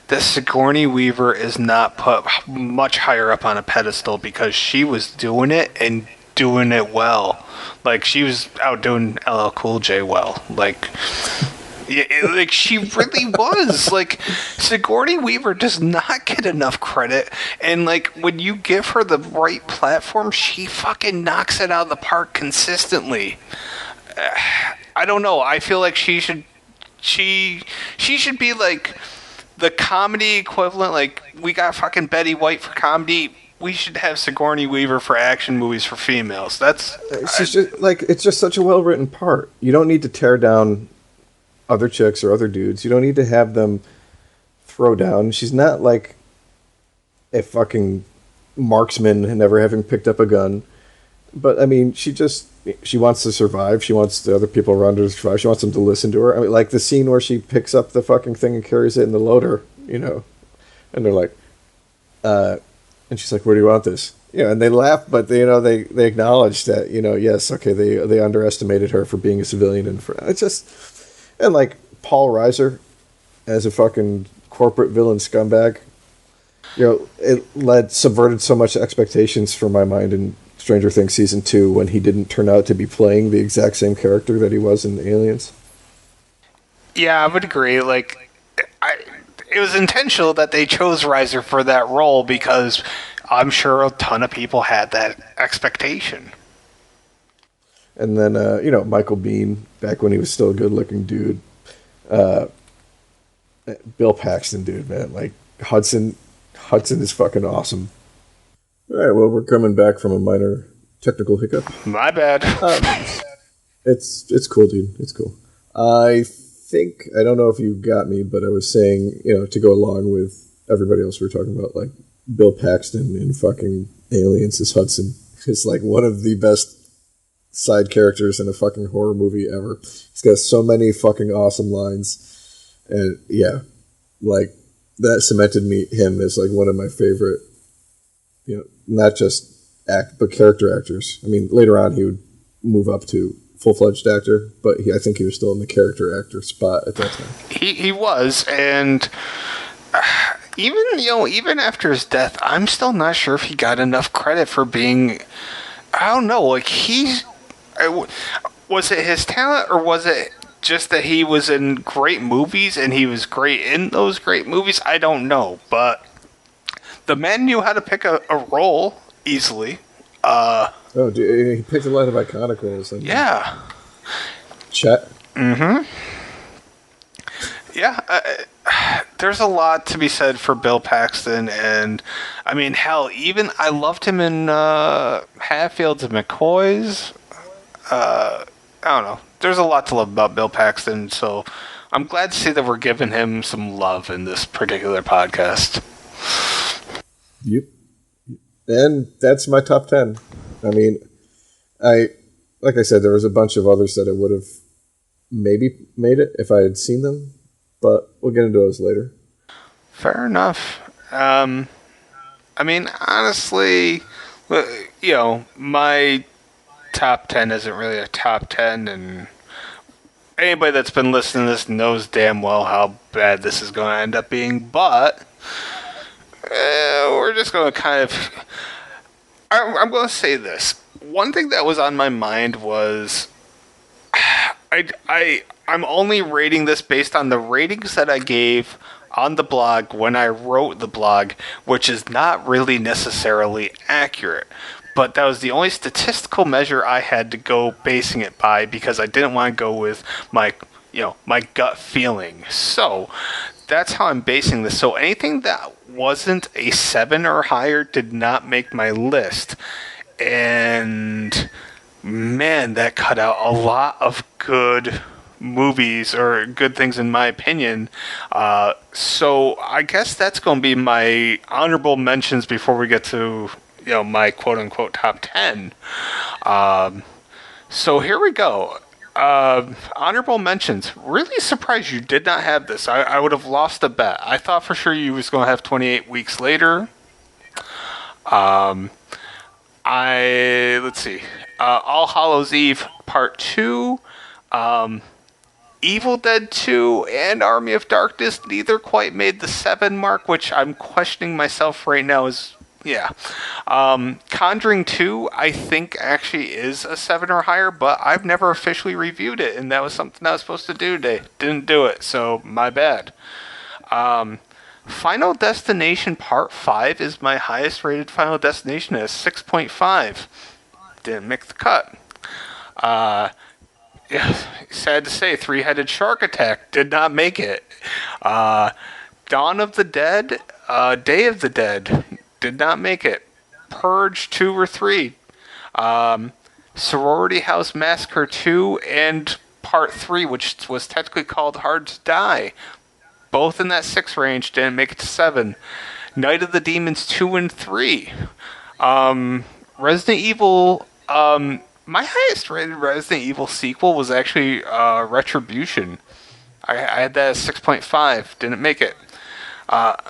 that Sigourney Weaver is not put much higher up on a pedestal, because she was doing it and doing it well. Like, she was outdoing LL Cool J well. Like, like she really was. Like, Sigourney Weaver does not get enough credit, and like when you give her the right platform, she fucking knocks it out of the park consistently. I don't know. I feel like she should be like the comedy equivalent. Like, we got fucking Betty White for comedy. We should have Sigourney Weaver for action movies for females. It's just such a well written part. You don't need to tear down other chicks or other dudes. You don't need to have them throw down. She's not like a fucking marksman and never having picked up a gun. But, I mean, she wants to survive. She wants the other people around her to survive. She wants them to listen to her. I mean, like the scene where she picks up the fucking thing and carries it in the loader, and they're like, and she's like, where do you want this? And they laugh, but they acknowledge that, yes, okay, they underestimated her for being a civilian, and it's just, and like Paul Reiser as a fucking corporate villain scumbag, it subverted so much expectations for my mind in Stranger Things Season 2 when he didn't turn out to be playing the exact same character that he was in Aliens. Yeah, I would agree. Like, it was intentional that they chose Reiser for that role, because I'm sure a ton of people had that expectation. And then, Michael Biehn, back when he was still a good-looking dude. Bill Paxton, dude, man. Like, Hudson is fucking awesome. All right, well, we're coming back from a minor technical hiccup. My bad. It's cool, dude. It's cool. I don't know if you got me, but I was saying, to go along with everybody else we were talking about, like, Bill Paxton in fucking Aliens as Hudson is, like, one of the best side characters in a fucking horror movie ever. He's got so many fucking awesome lines. And, yeah, like, that cemented him as, like, one of my favorite, not just but character actors. I mean, later on he would move up to full-fledged actor, but I think he was still in the character actor spot at that time. He was, and even after his death, I'm still not sure if he got enough credit for being, I don't know, like, was it his talent, or was it just that he was in great movies and he was great in those great movies? I don't know, but the man knew how to pick a role easily. Dude, he picked a lot of iconic roles. Yeah. Chet. Mm-hmm. Yeah. there's a lot to be said for Bill Paxton, and I mean, hell, even I loved him in Hatfields and McCoys. I don't know. There's a lot to love about Bill Paxton, so I'm glad to see that we're giving him some love in this particular podcast. Yep. And that's my top 10. I mean, like I said, there was a bunch of others that I would have maybe made it if I had seen them, but we'll get into those later. Fair enough. I mean, honestly, my top 10 isn't really a top 10, and anybody that's been listening to this knows damn well how bad this is going to end up being, but we're just going to kind of... I'm going to say this. One thing that was on my mind was... I'm only rating this based on the ratings that I gave on the blog when I wrote the blog, which is not really necessarily accurate. But that was the only statistical measure I had to go basing it by, because I didn't want to go with my gut feeling. So that's how I'm basing this. So anything that wasn't a 7 or higher did not make my list. And man, that cut out a lot of good movies, or good things in my opinion. So I guess that's going to be my honorable mentions before we get to my quote-unquote top 10. So here we go. Honorable mentions. Really surprised you did not have this. I would have lost a bet. I thought for sure you was going to have 28 Weeks Later. Let's see. All Hallows Eve Part 2. Evil Dead 2 and Army of Darkness neither quite made the 7 mark, which I'm questioning myself right now Conjuring 2, I think, actually is a 7 or higher, but I've never officially reviewed it, and that was something I was supposed to do today. Didn't do it, so my bad. Final Destination Part 5 is my highest rated Final Destination at 6.5. Didn't make the cut. Sad to say, Three-Headed Shark Attack did not make it. Dawn of the Dead, Day of the Dead did not make it. Purge 2 or 3. Sorority House Massacre 2 and Part 3, which was technically called Hard to Die, both in that 6 range, didn't make it to 7. Night of the Demons 2 and 3. Resident Evil... my highest rated Resident Evil sequel was actually Retribution. I had that at 6.5. Didn't make it.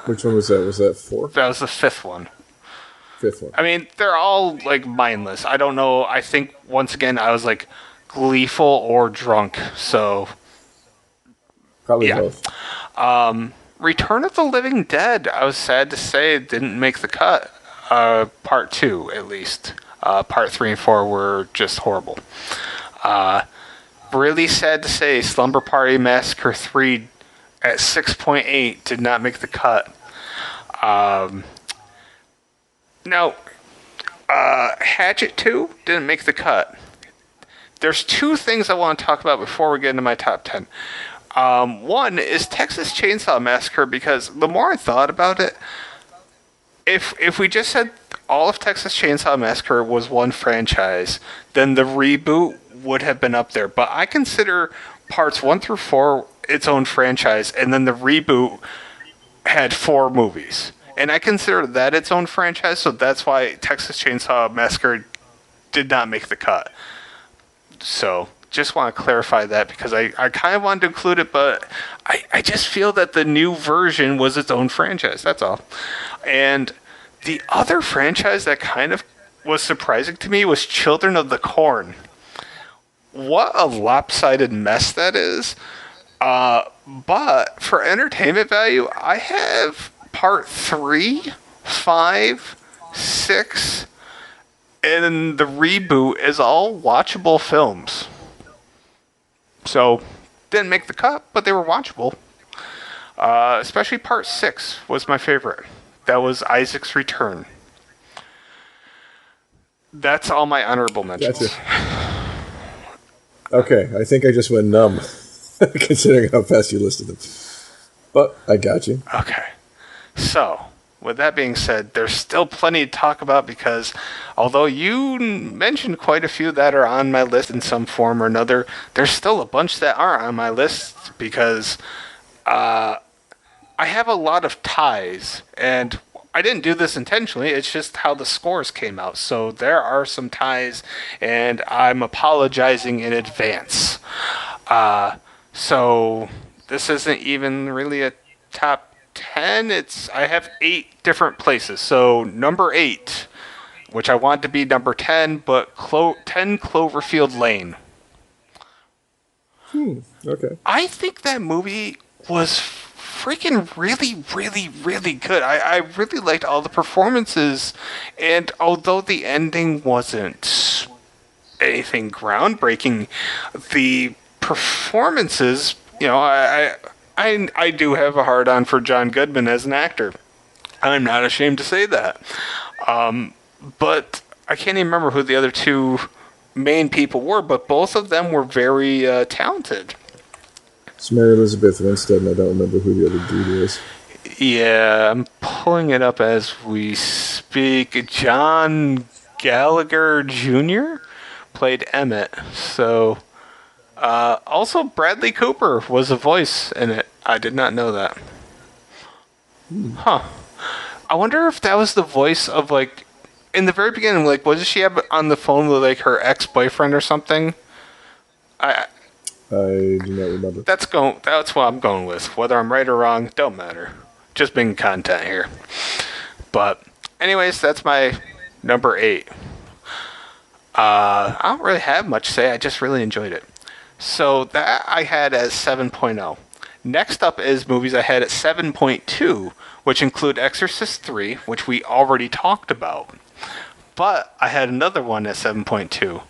Which one was that? Was that 4? That was the 5th one. 5th one. I mean, they're all mindless. I don't know. I think once again I was gleeful or drunk. So probably both. Return of the Living Dead, I was sad to say, didn't make the cut. Part 2 at least. Part 3 and 4 were just horrible. Really sad to say, Slumber Party Massacre 3 at 6.8 did not make the cut. Now, Hatchet 2 didn't make the cut. There's 2 things I want to talk about before we get into my top 10. One is Texas Chainsaw Massacre, because the more I thought about it, if we just said all of Texas Chainsaw Massacre was one franchise, then the reboot would have been up there. But I consider parts 1 through 4 its own franchise, and then the reboot had 4 movies. And I consider that its own franchise, so that's why Texas Chainsaw Massacre did not make the cut. So, just want to clarify that, because I kind of wanted to include it, but I just feel that the new version was its own franchise, that's all. And the other franchise that kind of was surprising to me was Children of the Corn. What a lopsided mess that is. But for entertainment value, I have Part 3, 5, 6, and the reboot is all watchable films. So, didn't make the cut, but they were watchable. Especially Part 6 was my favorite. That was Isaac's Return. That's all my honorable mentions. Gotcha. Okay, I think I just went numb, considering how fast you listed them. But I got you. Okay. So, with that being said, there's still plenty to talk about because although you mentioned quite a few that are on my list in some form or another, there's still a bunch that aren't on my list because I have a lot of ties, and I didn't do this intentionally. It's just how the scores came out. So there are some ties, and I'm apologizing in advance. So this isn't even really a top 10. I have 8 different places. So number 8, which I want to be number 10, but 10 Cloverfield Lane. Okay. I think that movie was freaking really, really, really good. I really liked all the performances, and although the ending wasn't anything groundbreaking, the performances, I do have a hard on for John Goodman as an actor. I'm not ashamed to say that. But I can't even remember who the other two main people were, but both of them were very talented. It's Mary Elizabeth Winstead, and I don't remember who the other dude is. Yeah, I'm pulling it up as we speak. John Gallagher Jr. played Emmett. So, also Bradley Cooper was a voice in it. I did not know that. Huh. I wonder if that was the voice of, like, in the very beginning, like, what did she have on the phone with, like, her ex-boyfriend or something? I do not remember. That's what I'm going with. Whether I'm right or wrong, don't matter. Just being content here. But, anyways, that's my number 8. I don't really have much to say. I just really enjoyed it. So that I had as 7.0. Next up is movies I had at 7.2, which include Exorcist 3, which we already talked about. But I had another one at 7.2.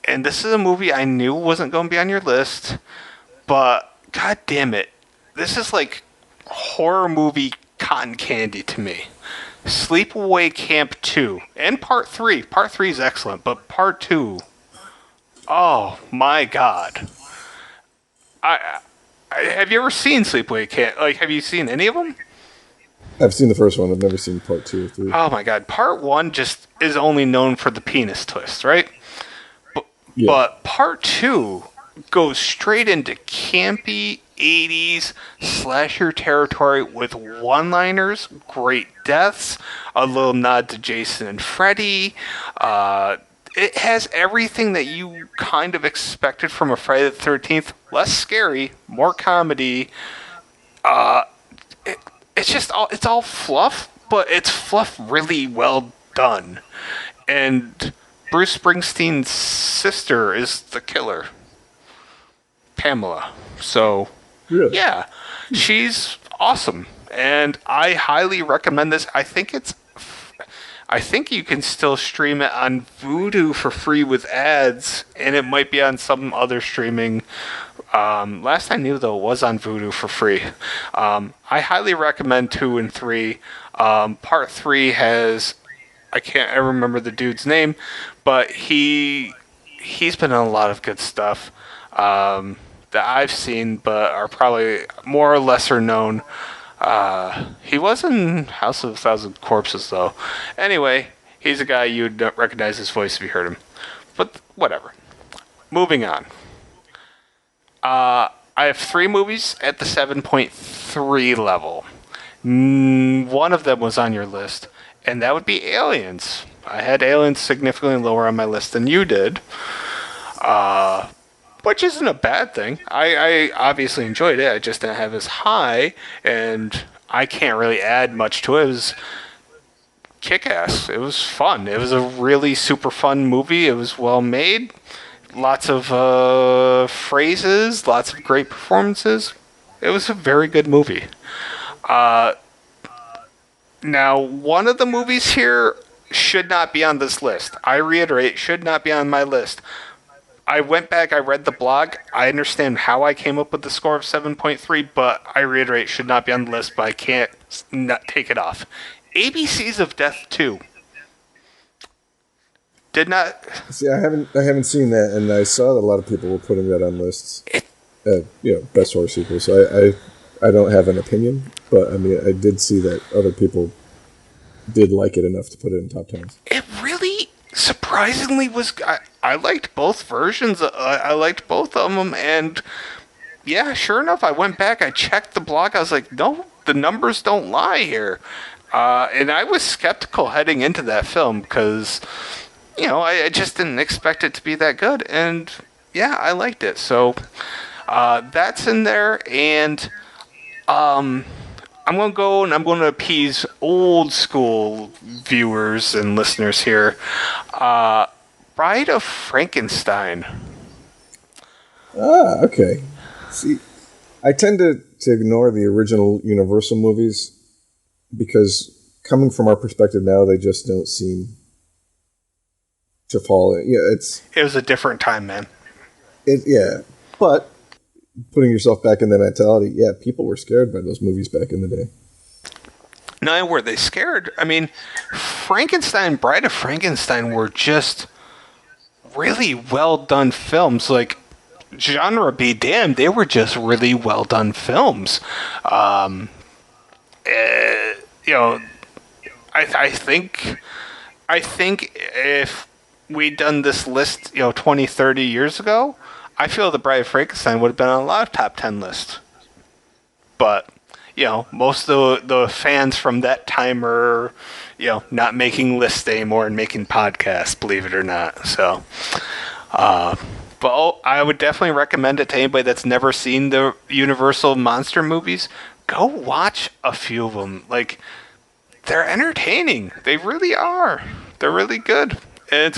And this is a movie I knew wasn't going to be on your list, but god damn it. This is like horror movie cotton candy to me. Sleepaway Camp 2 and Part 3. Part 3 is excellent, but Part 2, oh my god. I have you ever seen Sleepaway Camp? Like, have you seen any of them? I've seen the first one. I've never seen part 2 or 3. Oh my god. Part 1 just is only known for the penis twist, right? Yeah. But Part 2 goes straight into campy 80s slasher territory with one-liners, great deaths, a little nod to Jason and Freddy. It has everything that you kind of expected from a Friday the 13th. Less scary, more comedy. It's all fluff, but it's fluff really well done. And Bruce Springsteen's sister is the killer, Pamela. So, Really? yeah, she's awesome, and I highly recommend this. I think you can still stream it on Vudu for free with ads, and it might be on some other streaming. Last I knew, though, it was on Vudu for free. I highly recommend 2 and 3. Part 3 has, I can't ever remember the dude's name, but he's been in a lot of good stuff that I've seen, but are probably more or lesser known. He was in House of a Thousand Corpses, though. Anyway, he's a guy you'd recognize his voice if you heard him. But whatever. Moving on. I have 3 movies at the 7.3 level. One of them was on your list, and that would be Aliens. I had Aliens significantly lower on my list than you did. Which isn't a bad thing. I obviously enjoyed it. I just didn't have as high, and I can't really add much to it. It was kick-ass. It was fun. It was a really super fun movie. It was well made. Lots of phrases. Lots of great performances. It was a very good movie. Now, one of the movies here should not be on this list. I reiterate, should not be on my list. I went back, I read the blog. I understand how I came up with the score of 7.3, but I reiterate, should not be on the list, but I can't not take it off. ABCs of Death 2. Did not... See, I haven't seen that, and I saw that a lot of people were putting that on lists. Best horror sequels. So I don't have an opinion, but I mean, I did see that other people did like it enough to put it in top tens. It really surprisingly was. I liked both versions. I liked both of them, and yeah, sure enough, I went back. I checked the blog. I was like, no, the numbers don't lie here. And I was skeptical heading into that film because, I just didn't expect it to be that good. And yeah, I liked it. So that's in there. And I'm going to go and I'm going to appease old school viewers and listeners here. Bride of Frankenstein. Ah, okay. See, I tend to ignore the original Universal movies because coming from our perspective now, they just don't seem to fall in. Yeah, It was a different time, man. Yeah, but putting yourself back in that mentality, yeah, people were scared by those movies back in the day. No, were they scared? I mean, Frankenstein, Bride of Frankenstein were just really well done films. Like, genre be damned, they were just really well done films. I think if we'd done this list, 20, 30 years ago, I feel the Bride of Frankenstein would have been on a lot of top 10 lists. But, most of the fans from that time are, not making lists anymore and making podcasts, believe it or not. So, but I would definitely recommend it to anybody that's never seen the Universal monster movies. Go watch a few of them. Like, they're entertaining. They really are. They're really good. And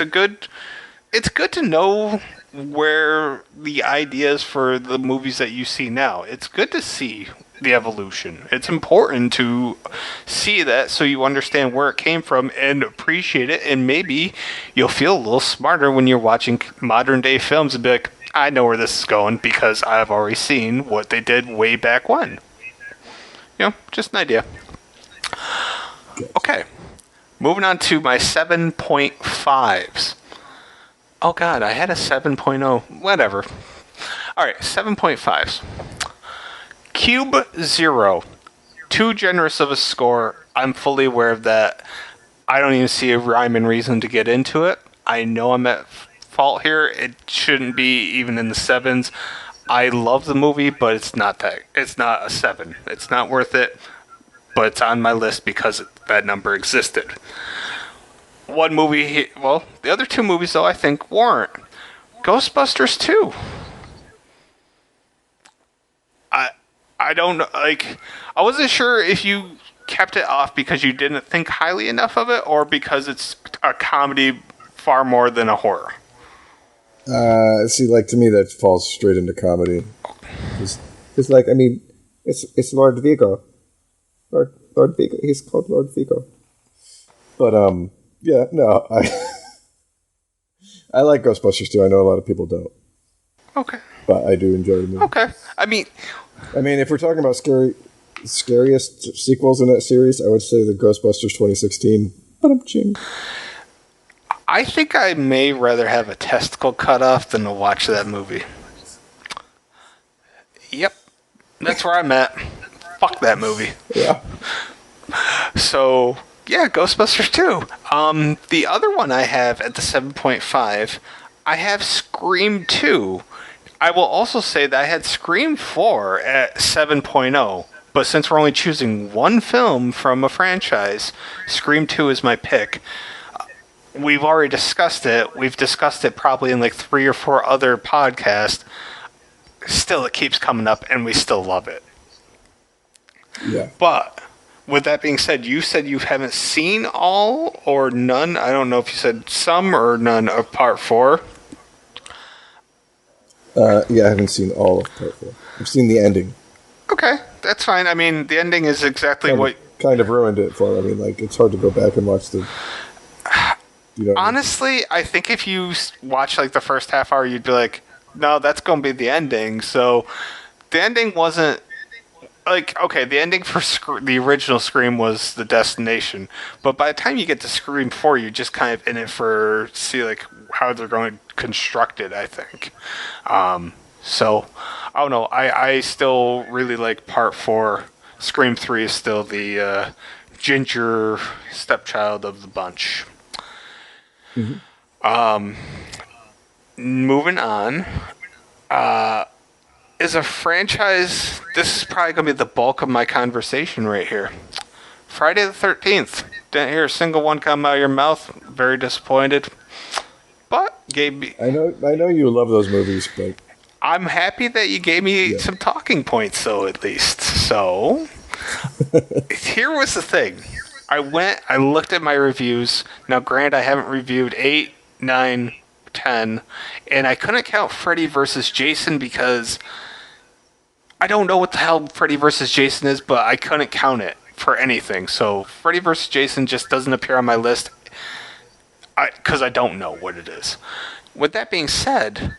it's good to know where the ideas for the movies that you see now. It's good to see the evolution. It's important to see that so you understand where it came from and appreciate it, and maybe you'll feel a little smarter when you're watching modern day films and be like, I know where this is going because I've already seen what they did way back when. Just an idea. Okay. Moving on to my 7.5s. Oh god, I had a 7.0. Whatever. Alright, 7.5s. Cube Zero. Too generous of a score. I'm fully aware of that. I don't even see a rhyme and reason to get into it. I know I'm at fault here. It shouldn't be even in the sevens. I love the movie, but it's not a 7. It's not worth it, but it's on my list because that number existed. One movie, the other two movies, though, I think weren't. Ghostbusters 2. I don't know, I wasn't sure if you kept it off because you didn't think highly enough of it or because it's a comedy far more than a horror. See, to me, that falls straight into comedy. It's Lord Vigo. Lord Vigo. He's called Lord Vigo. But, yeah, no, I like Ghostbusters too. I know a lot of people don't. Okay. But I do enjoy the movie. Okay. I mean, if we're talking about scariest sequels in that series, I would say the Ghostbusters 2016. I think I may rather have a testicle cut off than to watch that movie. Yep. That's where I'm at. Fuck that movie. Yeah. So, yeah, Ghostbusters 2. The other one I have at the 7.5, I have Scream 2. I will also say that I had Scream 4 at 7.0, but since we're only choosing one film from a franchise, Scream 2 is my pick. We've already discussed it. We've discussed it probably in 3 or 4 other podcasts. Still, it keeps coming up, and we still love it. Yeah. But with that being said, you said you haven't seen all or none. I don't know if you said some or none of Part 4. Yeah, I haven't seen all of Part 4. I've seen the ending. Okay, that's fine. I mean, the ending is exactly what... Kind of ruined it for me. It's hard to go back and watch the... Honestly, I think if you watch the first half hour, you'd be like, no, that's going to be the ending. So the ending wasn't... okay, the ending for the original Scream was the destination. But by the time you get to Scream 4, you're just kind of in it for... see, how they're going to construct it, I think. So I don't know. I still really like Part 4. Scream 3 is still the ginger stepchild of the bunch. Moving on. Is a franchise... This is probably going to be the bulk of my conversation right here. Friday the 13th. Didn't hear a single one come out of your mouth. Very disappointed. But gave me... I know you love those movies, but... I'm happy that you gave me some talking points, though, at least. So, here was the thing. I looked at my reviews. Now, granted, I haven't reviewed 8, 9, 10, and I couldn't count Freddy vs. Jason because I don't know what the hell Freddy vs. Jason is, but I couldn't count it for anything. So, Freddy vs. Jason just doesn't appear on my list because I don't know what it is. With that being said...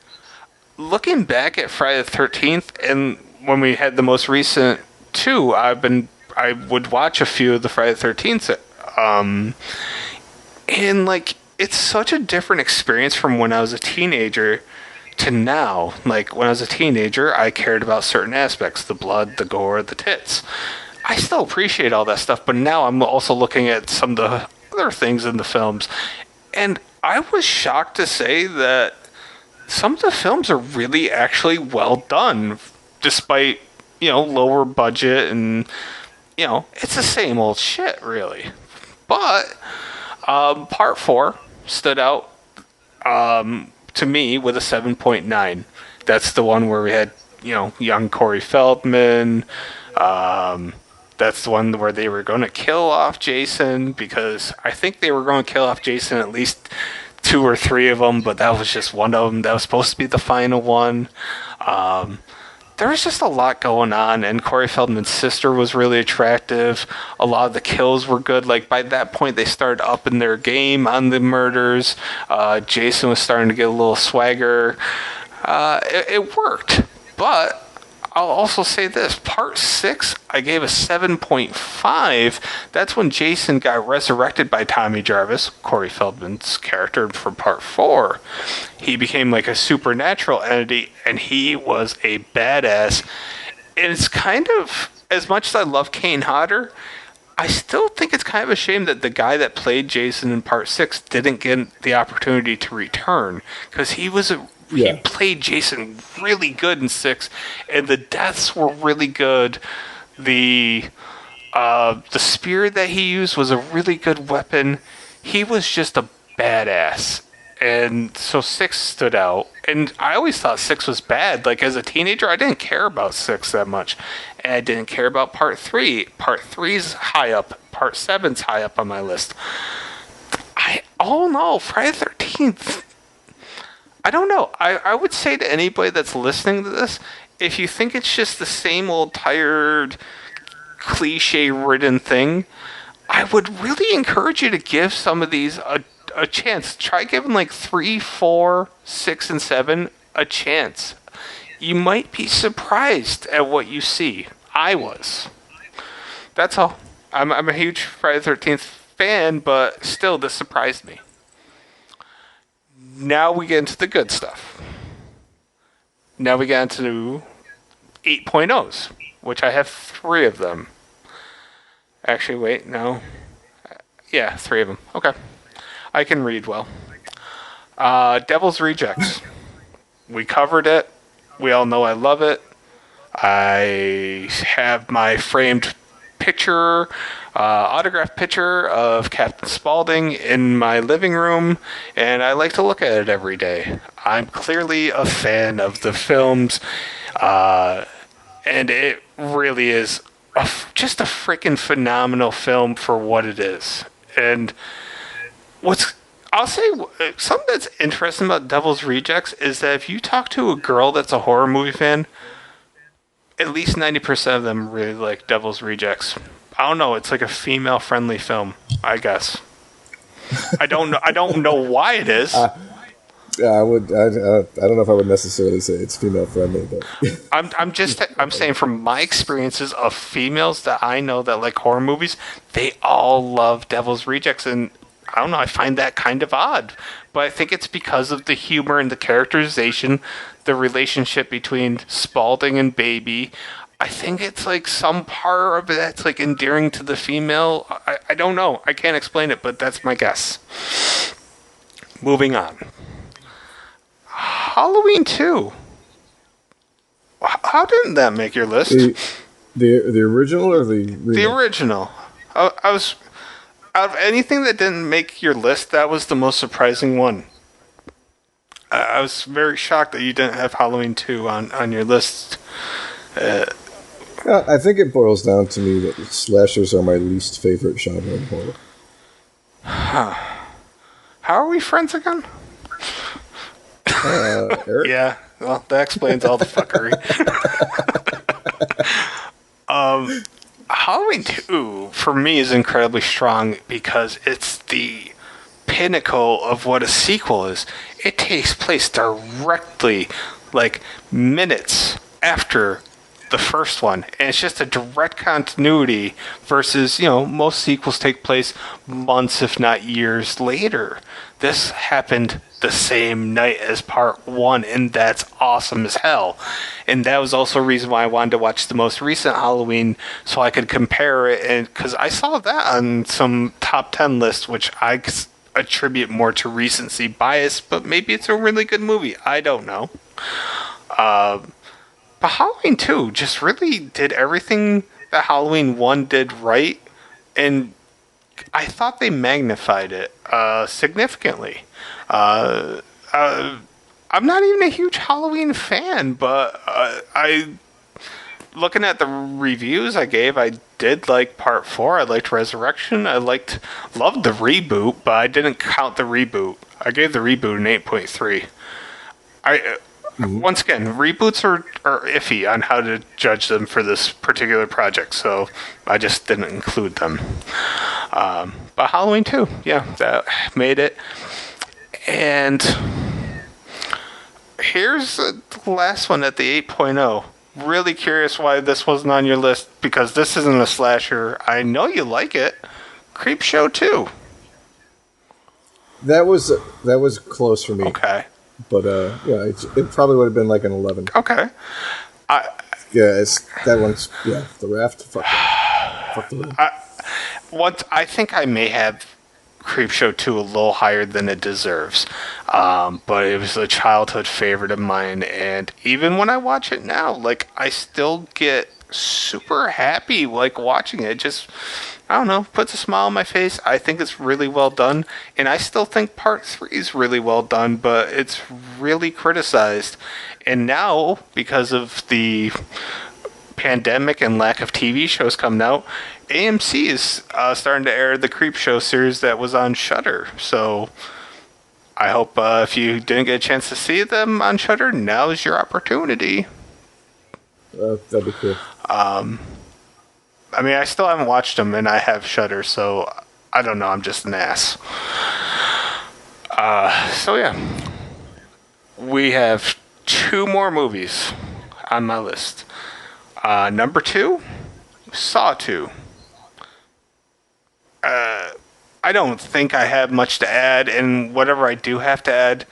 Looking back at Friday the 13th, and when we had the most recent two, I would watch a few of the Friday the 13th, and like it's such a different experience from when I was a teenager to now. Like when I was a teenager, I cared about certain aspects: the blood, the gore, the tits. I still appreciate all that stuff, but now I'm also looking at some of the other things in the films, and I was shocked to say that some of the films are really actually well done, despite, lower budget and, it's the same old shit, really. But Part 4 stood out to me with a 7.9. That's the one where we had, young Corey Feldman. That's the one where they were going to kill off Jason, because I think they were going to kill off Jason at least 2 or 3 of them, but that was just one of them. That was supposed to be the final one. There was just a lot going on, and Corey Feldman's sister was really attractive. A lot of the kills were good. Like, by that point, they started upping their game on the murders. Jason was starting to get a little swagger. It worked, but I'll also say this. Part 6, I gave a 7.5. That's when Jason got resurrected by Tommy Jarvis, Corey Feldman's character from Part 4. He became like a supernatural entity, and he was a badass. And it's kind of, as much as I love Kane Hodder, I still think it's kind of a shame that the guy that played Jason in Part 6 didn't get the opportunity to return, because he played Jason really good in 6, and the deaths were really good. The spear that he used was a really good weapon. He was just a badass. And so 6 stood out. And I always thought 6 was bad. Like, as a teenager, I didn't care about 6 that much. And I didn't care about Part 3. Part 3's high up. Part 7's high up on my list. All in all, Friday the 13th... I don't know. I would say to anybody that's listening to this, if you think it's just the same old tired, cliche-ridden thing, I would really encourage you to give some of these a chance. Try giving like 3, 4, 6, and 7 a chance. You might be surprised at what you see. I was. That's all. I'm a huge Friday the 13th fan, but still, this surprised me. Now we get into the good stuff. Now we get into 8.0s, which I have 3 of them. Actually, wait, no. Yeah, 3 of them. Okay. I can read well. Devil's Rejects. We covered it. We all know I love it. I have my framed picture, autographed picture of Captain Spaulding in my living room, and I like to look at it every day. I'm clearly a fan of the films, and it really is just a freaking phenomenal film for what it is. And I'll say something that's interesting about Devil's Rejects is that if you talk to a girl that's a horror movie fan, at least 90% of them really like Devil's Rejects. I don't know. It's like a female-friendly film, I guess. I don't know. I don't know why it is. I don't know if I would necessarily say it's female-friendly, but I'm saying from my experiences of females that I know that like horror movies, they all love Devil's Rejects, and I don't know, I find that kind of odd. But I think it's because of the humor and the characterization, the relationship between Spaulding and Baby. I think it's like some part of it that's like endearing to the female. I don't know. I can't explain it, but that's my guess. Moving on. Halloween 2. How didn't that make your list? The original or the remake? The original. I was, out of anything that didn't make your list, that was the most surprising one. I was very shocked that you didn't have Halloween 2 on your list. I think it boils down to me that slashers are my least favorite genre of horror. How are we friends again? Eric? Yeah, well, that explains all the fuckery. Halloween 2, for me, is incredibly strong because it's the pinnacle of what a sequel is. It takes place directly, like, minutes after the first one, and it's just a direct continuity versus, most sequels take place months, if not years later. This happened the same night as part one, and that's awesome as hell. And that was also a reason why I wanted to watch the most recent Halloween so I could compare it, and because I saw that on some top 10 lists, which I attribute more to recency bias, but maybe it's a really good movie. I don't know. But Halloween 2 just really did everything that Halloween 1 did right, and I thought they magnified it significantly. I'm not even a huge Halloween fan, but looking at the reviews I gave, I did like part 4. I liked Resurrection. loved the reboot, but I didn't count the reboot. I gave the reboot an 8.3. Once again, reboots are iffy on how to judge them for this particular project, so I just didn't include them. But Halloween 2, yeah, that made it. And here's the last one at the 8.0. Really curious why this wasn't on your list, because this isn't a slasher. I know you like it. Creepshow 2. That was close for me. Okay. But it probably would have been like an 11. Okay. That one's The Raft. Fuck the Raft. I think I may have Creepshow 2 a little higher than it deserves, but it was a childhood favorite of mine, and even when I watch it now, like, I still get super happy like watching it. Just, I don't know, puts a smile on my face. I think it's really well done, and I still think part 3 is really well done, but it's really criticized. And now, because of the pandemic and lack of TV shows coming out, AMC is starting to air the Creepshow series that was on Shudder. So I hope if you didn't get a chance to see them on Shudder, now is your opportunity. That'd be cool. I mean, I still haven't watched them, and I have Shudder, so I don't know. I'm just an ass. So yeah, we have 2 more movies on my list. Number 2, Saw 2. I don't think I have much to add, and whatever I do have to add,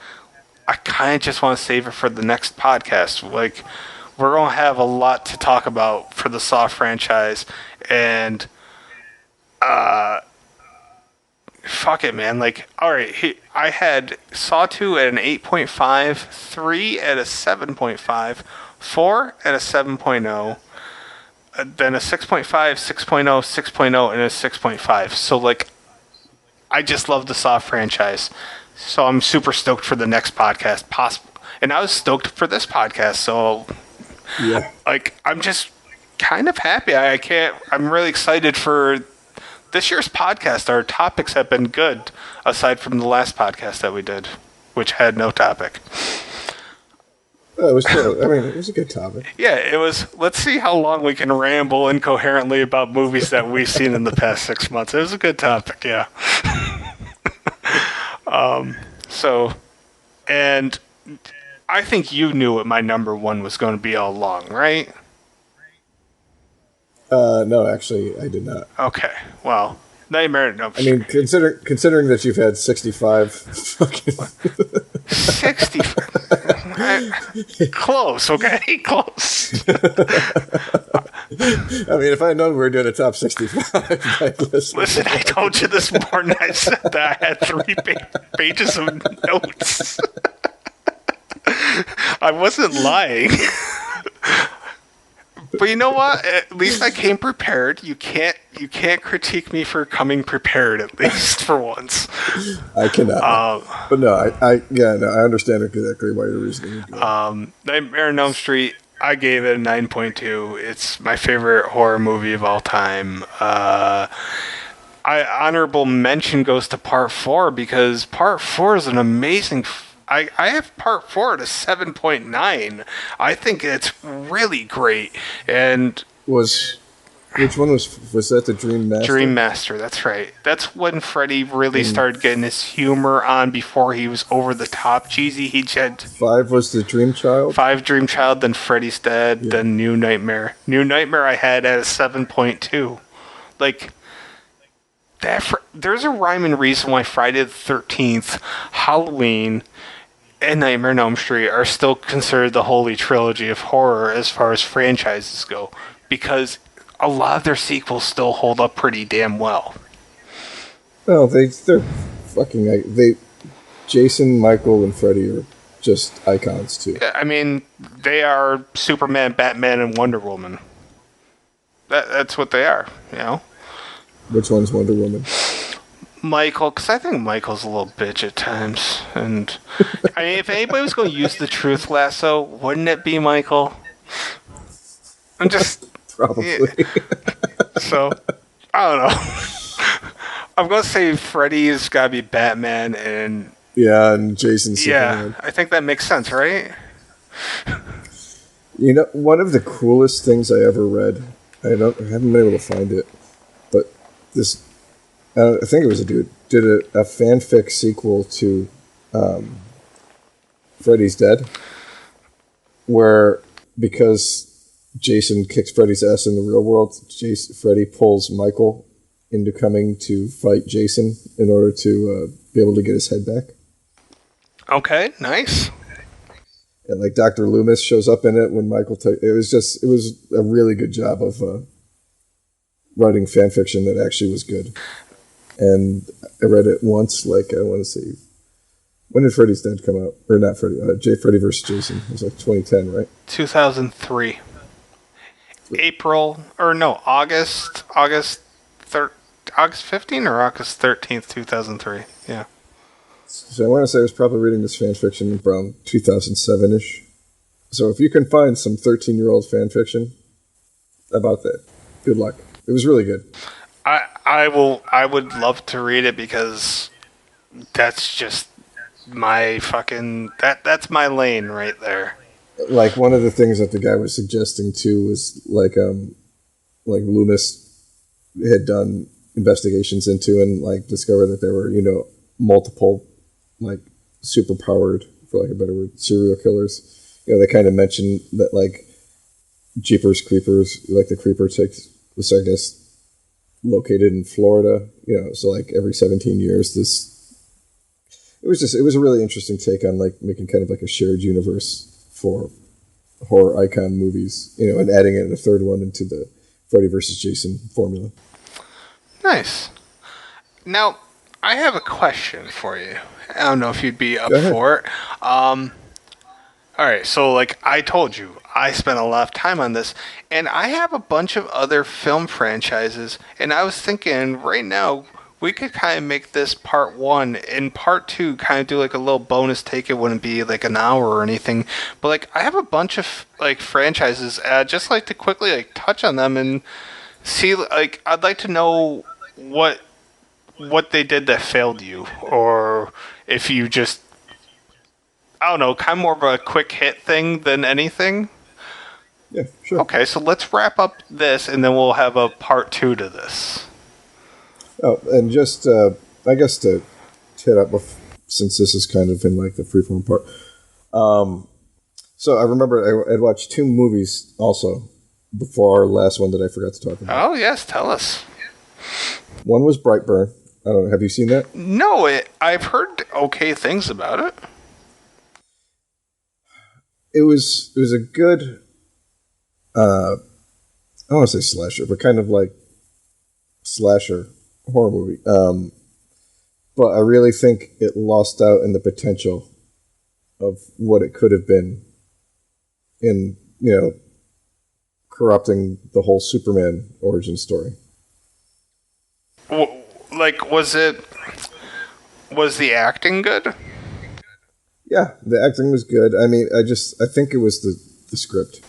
I kind of just want to save it for the next podcast. Like, we're going to have a lot to talk about for the Saw franchise, and fuck it, man. Like, alright, I had Saw 2 at an 8.5, 3 at a 7.5, 4 at a 7.0, then a 6.5, 6.0, 6.0, and a 6.5. So, like, I just love the Saw franchise. So I'm super stoked for the next podcast. And I was stoked for this podcast, so yeah. Like, I'm just kind of happy. I'm really excited for this year's podcast. Our topics have been good, aside from the last podcast that we did, which had no topic. It was good. I mean, it was a good topic. Yeah, it was. Let's see how long we can ramble incoherently about movies that we've seen in the past 6 months. It was a good topic, yeah. And I think you knew what my number 1 was going to be all along, right? No, actually, I did not. Okay, well, Nightmare on Elm I Street. mean, considering that you've had 65 fucking 60. Close, okay? Close. I mean, if I had known we were doing a top 65, I'd listen. Listen, I told you this morning. I said that I had 3 pages of notes. I wasn't lying. But you know what? At least I came prepared. You can't critique me for coming prepared, at least for once. I cannot. But no, I understand exactly why you're reasoning. Nightmare on Elm Street, I gave it a 9.2. It's my favorite horror movie of all time. Honorable mention goes to Part 4 because Part 4 is an amazing. I have Part 4 at a 7.9. I think it's really great. And which one was that? The Dream Master? Dream Master, that's right. That's when Freddy really started getting his humor on before he was over the top cheesy. He had 5 was the Dream Child? 5 Dream Child, then Freddy's Dead, then New Nightmare. New Nightmare I had at a 7.2. Like, there's a rhyme and reason why Friday the 13th, Halloween, and Nightmare on Elm Street are still considered the holy trilogy of horror as far as franchises go, because a lot of their sequels still hold up pretty damn well. Well, they're fucking Jason, Michael, and Freddy are just icons too. I mean, they are Superman, Batman, and Wonder Woman. That's what they are, you know. Which one's Wonder Woman? Michael, because I think Michael's a little bitch at times. And I mean, if anybody was going to use the truth lasso, wouldn't it be Michael? I'm just probably. Yeah. So I don't know. I'm going to say Freddy's got to be Batman, and Jason's Superman. I think that makes sense, right? You know, one of the coolest things I ever read. I haven't been able to find it, but this. I think it was a dude did a fanfic sequel to Freddy's Dead, where because Jason kicks Freddy's ass in the real world, Freddy pulls Michael into coming to fight Jason in order to be able to get his head back. Okay, nice. And like Dr. Loomis shows up in it when Michael. It was a really good job of writing fan fiction that actually was good. And I read it once, like, I want to say, when did Freddy's Dead come out? Or not Freddy, Freddy vs. Jason. It was like 2010, right? 2003. August 15 or August 13th, 2003. Yeah. So I want to say I was probably reading this fan fiction around 2007-ish. So if you can find some 13-year-old fan fiction about that, good luck. It was really good. I would love to read it because that's just my fucking that's my lane right there. Like one of the things that the guy was suggesting too was like Loomis had done investigations into and like discovered that there were, you know, multiple like super powered, for like a better word, serial killers. You know, they kind of mentioned that like Jeepers Creepers, like the Creeper was, I guess, located in Florida, you know, so like every 17 years it was a really interesting take on like making kind of like a shared universe for horror icon movies, you know, and adding in a third one into the Freddy vs. Jason formula. Nice. Now, I have a question for you. I don't know if you'd be up for it. All right, so like I told you, I spent a lot of time on this, and I have a bunch of other film franchises, and I was thinking right now we could kind of make this part 1 and part 2 kind of do like a little bonus take. It wouldn't be like an hour or anything, but like I have a bunch of like franchises. I'd just like to quickly like touch on them and see, like I'd like to know what they did that failed you, or if you just, I don't know, kind of more of a quick hit thing than anything. Yeah, sure. Okay, so let's wrap up this, and then we'll have a part 2 to this. Oh, and just, I guess to hit up, since this is kind of in like the freeform part. So I remember I'd watched 2 movies also before our last one that I forgot to talk about. Oh, yes, tell us. One was Brightburn. I don't know. Have you seen that? No, I've heard okay things about it. It was a good. I don't want to say slasher, but kind of like slasher horror movie. But I really think it lost out in the potential of what it could have been in, corrupting the whole Superman origin story. Like, was the acting good? Yeah, the acting was good. I mean, I think it was the script.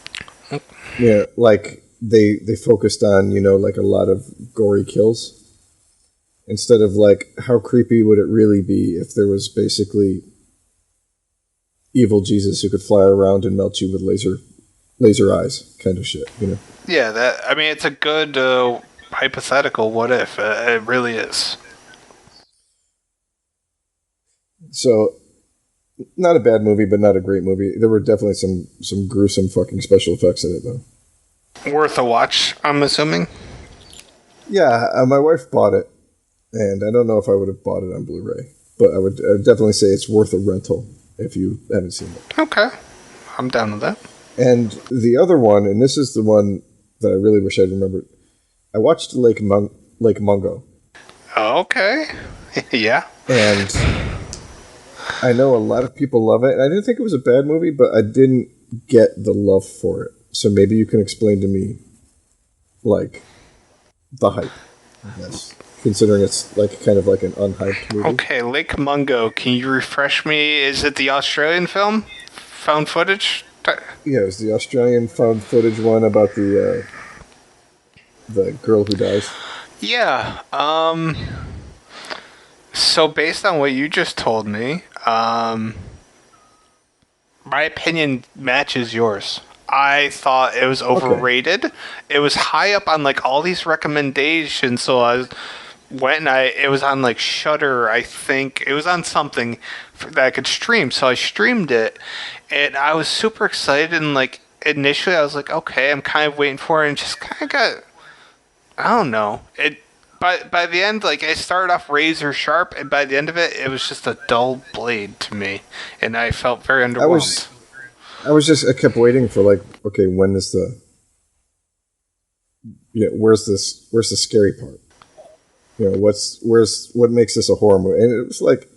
Yeah, like they focused on, like a lot of gory kills. Instead of like, how creepy would it really be if there was basically evil Jesus who could fly around and melt you with laser eyes kind of shit, Yeah, it's a good hypothetical what if. It really is. So, not a bad movie, but not a great movie. There were definitely some gruesome fucking special effects in it, though. Worth a watch, I'm assuming? Yeah, my wife bought it, and I don't know if I would have bought it on Blu-ray, but I would definitely say it's worth a rental if you haven't seen it. Okay. I'm down with that. And the other one, and this is the one that I really wish I'd remembered, I watched Lake Mungo. Okay. Yeah. And I know a lot of people love it, and I didn't think it was a bad movie, but I didn't get the love for it. So maybe you can explain to me, like, the hype, I guess, considering it's like kind of like an unhyped movie. Okay, Lake Mungo, can you refresh me? Is it the Australian film? Found footage? Yeah, it was the Australian found footage one about the girl who dies. Yeah. So based on what you just told me, my opinion matches yours. I thought it was overrated. Okay. It was high up on like all these recommendations, so I went and it was on like Shudder, I think. It was on something that I could stream, so I streamed it, and I was super excited, and like initially I was like, okay, I'm kind of waiting for it, and just kind of got, I don't know. By the end, like, I started off razor sharp, and by the end of it, it was just a dull blade to me, and I felt very underwhelmed. I kept waiting for, like, okay, when is where's the scary part? What makes this a horror movie? And it was like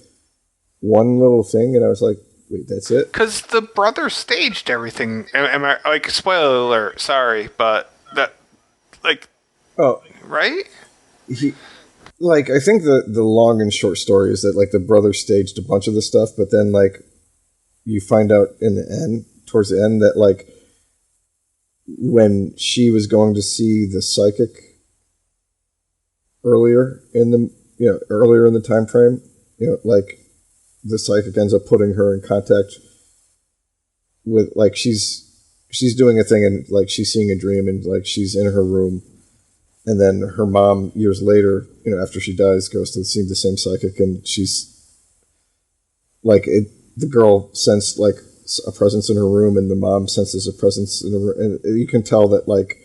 one little thing, and I was like, wait, that's it? Because the brother staged everything. Am I, like, spoiler alert, sorry, but that, like, right? I think the long and short story is that, like, the brother staged a bunch of the stuff, but then, like, you find out towards the end, that, like, when she was going to see the psychic earlier in the time frame, like, the psychic ends up putting her in contact with, like, she's doing a thing, and, like, she's seeing a dream, and, like, she's in her room. And then her mom, years later, after she dies, goes to see the same psychic, and she's like, the girl sensed like a presence in her room, and the mom senses a presence in her room, and you can tell that, like,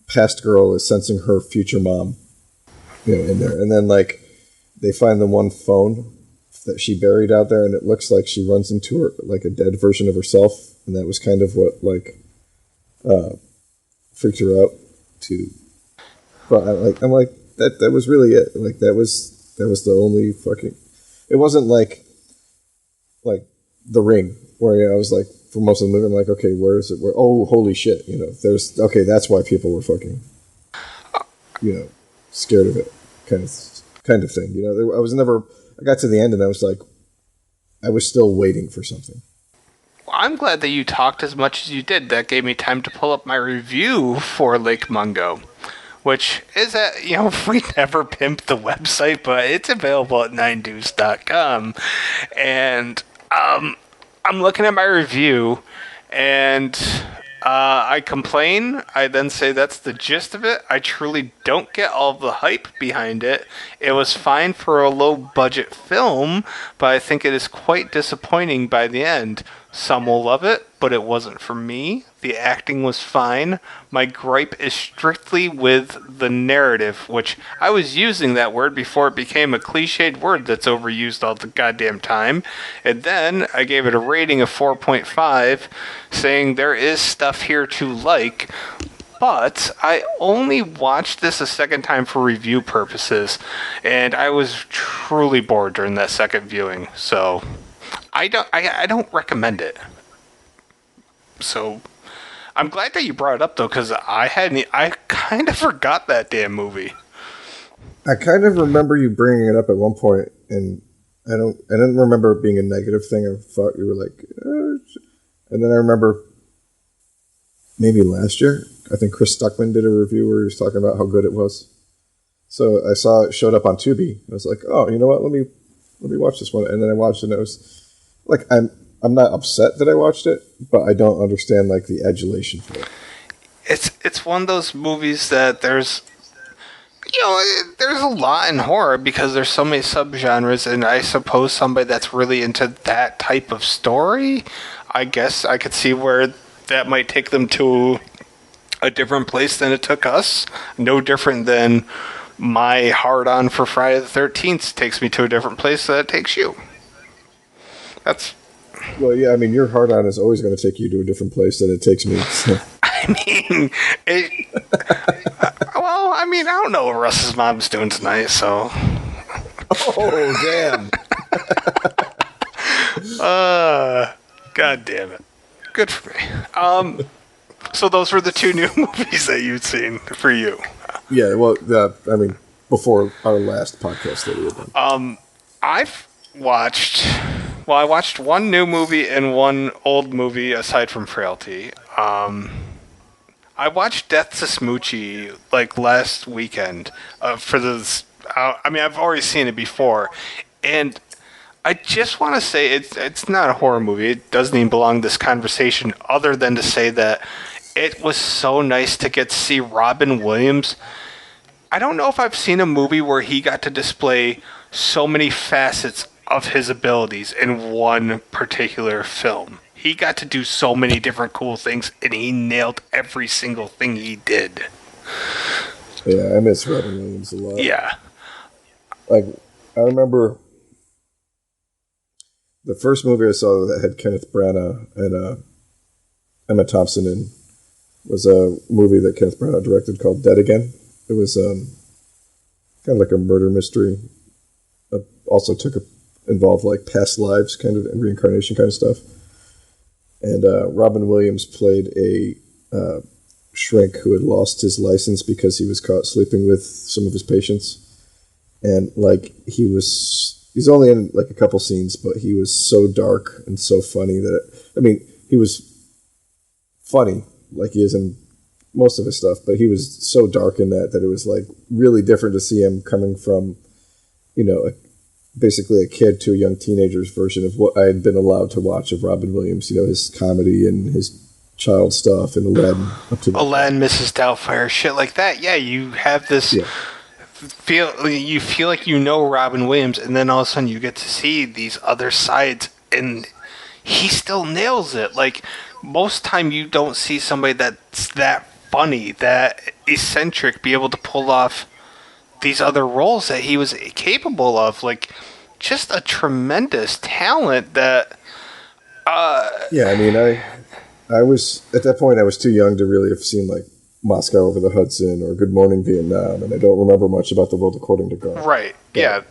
past girl is sensing her future mom, in there. And then, like, they find the one phone that she buried out there, and it looks like she runs into her, like, a dead version of herself, and that was kind of what, like, freaked her out too. But I'm like that was really it. Like, that was the only fucking. It wasn't like The Ring, where I was like, for most of the movie, I'm like, okay, where is it? Oh, holy shit! That's why people were fucking, scared of it, kind of thing. I got to the end, and I was like, I was still waiting for something. Well, I'm glad that you talked as much as you did. That gave me time to pull up my review for Lake Mungo, which is at, we never pimped the website, but it's available at 9deuce.com. And I'm looking at my review, and I complain. I then say that's the gist of it. I truly don't get all the hype behind it. It was fine for a low-budget film, but I think it is quite disappointing by the end. Some will love it, but it wasn't for me. The acting was fine. My gripe is strictly with the narrative, which I was using that word before it became a cliched word that's overused all the goddamn time. And then I gave it a rating of 4.5, saying there is stuff here to like, but I only watched this a second time for review purposes, and I was truly bored during that second viewing. So I don't recommend it. So I'm glad that you brought it up though, because I kind of forgot that damn movie. I kind of remember you bringing it up at one point, and I didn't remember it being a negative thing. I thought you were like, and then I remember maybe last year, I think Chris Stuckman did a review where he was talking about how good it was. So I saw it showed up on Tubi. I was like, oh, you know what? Let me watch this one. And then I watched it, and it was like, I'm not upset that I watched it, but I don't understand like the adulation for it. It's one of those movies that there's a lot in horror because there's so many subgenres, and I suppose somebody that's really into that type of story, I guess I could see where that might take them to a different place than it took us. No different than my hard-on for Friday the 13th takes me to a different place that it takes you. Well, yeah, I mean, your hard-on is always going to take you to a different place than it takes me. So. I don't know what Russ's mom's doing tonight, so... Oh, damn. God damn it. Good for me. So those were the two new movies that you'd seen for you. Yeah, well, before our last podcast that we had done. I watched one new movie and one old movie aside from Frailty. I watched Death to Smoochie like last weekend for this. I've already seen it before, and I just want to say it's not a horror movie. It doesn't even belong in this conversation, other than to say that it was so nice to get to see Robin Williams. I don't know if I've seen a movie where he got to display so many facets of his abilities in one particular film. He got to do so many different cool things, and he nailed every single thing he did. Yeah, I miss Robin Williams a lot. Yeah. Like, I remember the first movie I saw that had Kenneth Branagh and Emma Thompson in was a movie that Kenneth Branagh directed called Dead Again. It was kind of like a murder mystery. Also involved like past lives kind of and reincarnation kind of stuff. And Robin Williams played a shrink who had lost his license because he was caught sleeping with some of his patients. And like he's only in like a couple scenes, but he was so dark and so funny that he was funny like he is in most of his stuff, but he was so dark in that it was like really different to see him coming from, basically a kid to a young teenager's version of what I had been allowed to watch of Robin Williams, his comedy and his child stuff and Aladdin. Aladdin, Mrs. Doubtfire, shit like that. Yeah, you have this feel like Robin Williams, and then all of a sudden you get to see these other sides, and he still nails it. Like, most time you don't see somebody that's that funny, that eccentric, be able to pull off these other roles that he was capable of. Like, just a tremendous talent that I was at that point I was too young to really have seen like Moscow Over the Hudson or Good Morning Vietnam, and I don't remember much about The World According to God. Right. Yeah.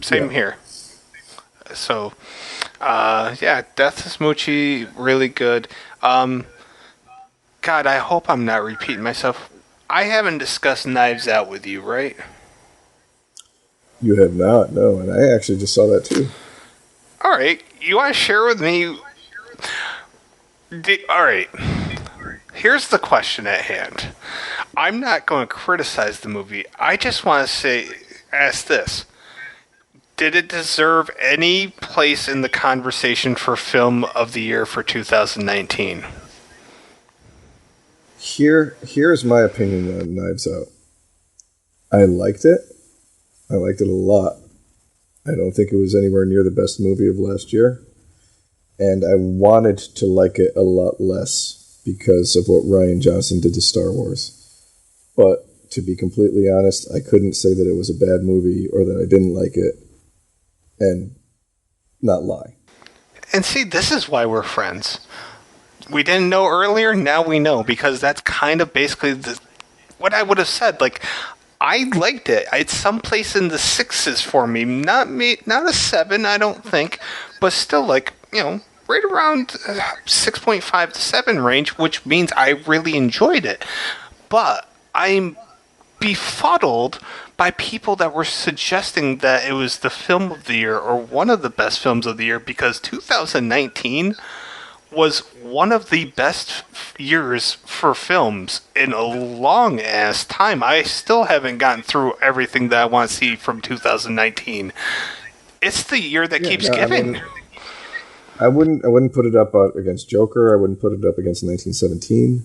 Same here. So Death to Smoochie, really good. God, I hope I'm not repeating myself. I haven't discussed Knives Out with you, right? You have not, no, and I actually just saw that too. All right, you want to share with me? All right, here's the question at hand. I'm not going to criticize the movie. I just want to ask this. Did it deserve any place in the conversation for Film of the Year for 2019? Here's my opinion on Knives Out. I liked it. I liked it a lot. I don't think it was anywhere near the best movie of last year. and I wanted to like it a lot less because of what Rian Johnson did to Star Wars. But to be completely honest, I couldn't say that it was a bad movie or that I didn't like it and not lie. And see, this is why we're friends. We didn't know earlier, now we know, because that's kind of basically what I would have said. Like, I liked it. It's someplace in the sixes for me. Not a 7, I don't think, but still, like, right around 6.5 to 7 range, which means I really enjoyed it. But I'm befuddled by people that were suggesting that it was the film of the year or one of the best films of the year, because 2019 was one of the best years for films in a long ass time. I still haven't gotten through everything that I want to see from 2019. It's the year that keeps giving. I wouldn't put it up against Joker. I wouldn't put it up against 1917.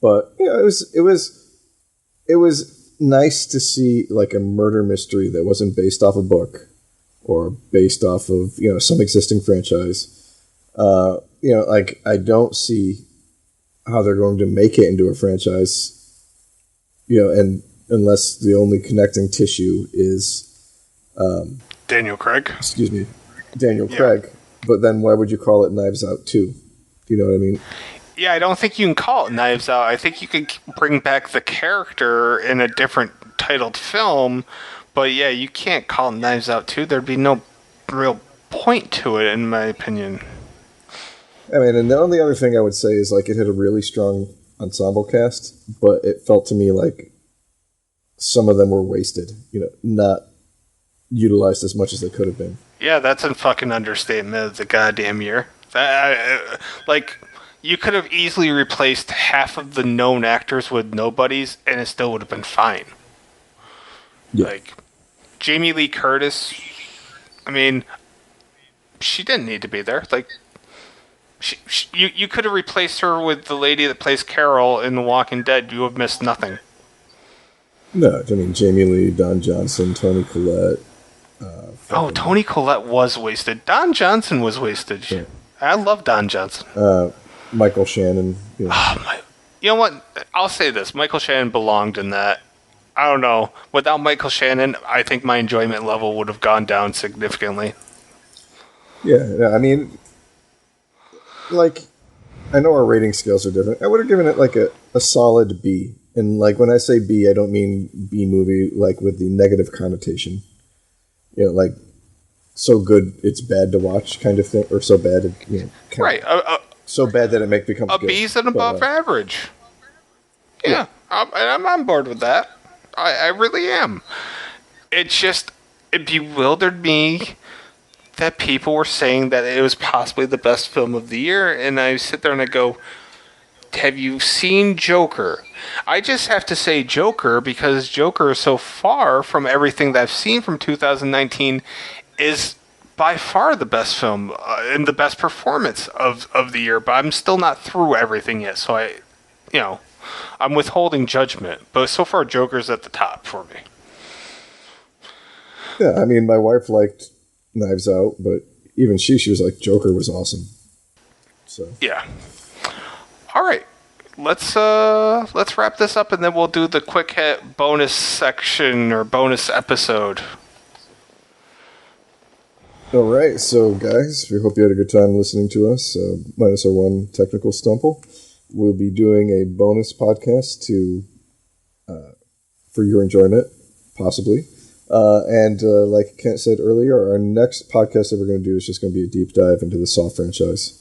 But it was nice to see like a murder mystery that wasn't based off a book or based off of some existing franchise. Like I don't see how they're going to make it into a franchise, and unless the only connecting tissue is Daniel Craig. Excuse me, Daniel Craig. But then why would you call it Knives Out 2? Do you know what I mean? Yeah, I don't think you can call it Knives Out. I think you could bring back the character in a different titled film, but yeah, you can't call it Knives Out 2. There'd be no real point to it, in my opinion. I mean, and the only other thing I would say is like it had a really strong ensemble cast, but it felt to me like some of them were wasted, not utilized as much as they could have been. Yeah, that's a fucking understatement of the goddamn year. You could have easily replaced half of the known actors with nobodies, and it still would have been fine. Yeah. Like, Jamie Lee Curtis, I mean, she didn't need to be there. Like, you could have replaced her with the lady that plays Carol in The Walking Dead. You would have missed nothing. No, I mean, Jamie Lee, Don Johnson, Toni Collette. Toni Collette was wasted. Don Johnson was wasted. Yeah. I love Don Johnson. Michael Shannon. You know what? I'll say this. Michael Shannon belonged in that. I don't know. Without Michael Shannon, I think my enjoyment level would have gone down significantly. Yeah, I mean, like, I know our rating scales are different. I would have given it like a solid B. And like when I say B, I don't mean B movie like with the negative connotation. Like so good it's bad to watch kind of thing, or so bad it right. So bad that it becomes a good. B's and above average. Yeah, I'm on board with that. I really am. It bewildered me that people were saying that it was possibly the best film of the year, and I sit there and I go, have you seen Joker? I just have to say Joker because Joker is so far from everything that I've seen from 2019 is by far the best film and the best performance of the year, but I'm still not through everything yet, so I'm withholding judgment, but so far Joker's at the top for me. Yeah, I mean, my wife liked Knives Out, but even she was like, Joker was awesome. So yeah. All right, let's wrap this up, and then we'll do the quick hit bonus section or bonus episode. All right, so guys, we hope you had a good time listening to us, minus our one technical stumble. We'll be doing a bonus podcast for your enjoyment, possibly. And like Kent said earlier, our next podcast that we're going to do is just going to be a deep dive into the Saw franchise,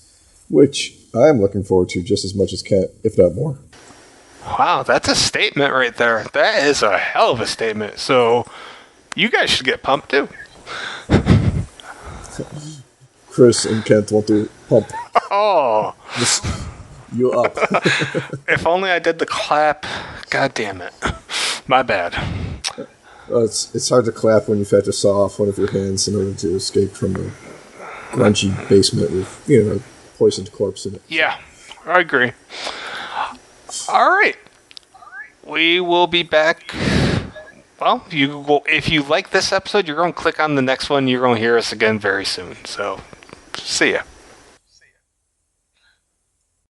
which I am looking forward to just as much as Kent, if not more. Wow, that's a statement right there. That is a hell of a statement. So you guys should get pumped too. Chris and Kent want to pump. Oh. Just you up. If only I did the clap. God damn it. My bad. It's hard to clap when you've had to saw off one of your hands in order to escape from a grungy basement with, a poisoned corpse in it. Yeah, I agree. All right. We will be back. Well, if you like this episode, you're going to click on the next one. You're going to hear us again very soon. So, see ya.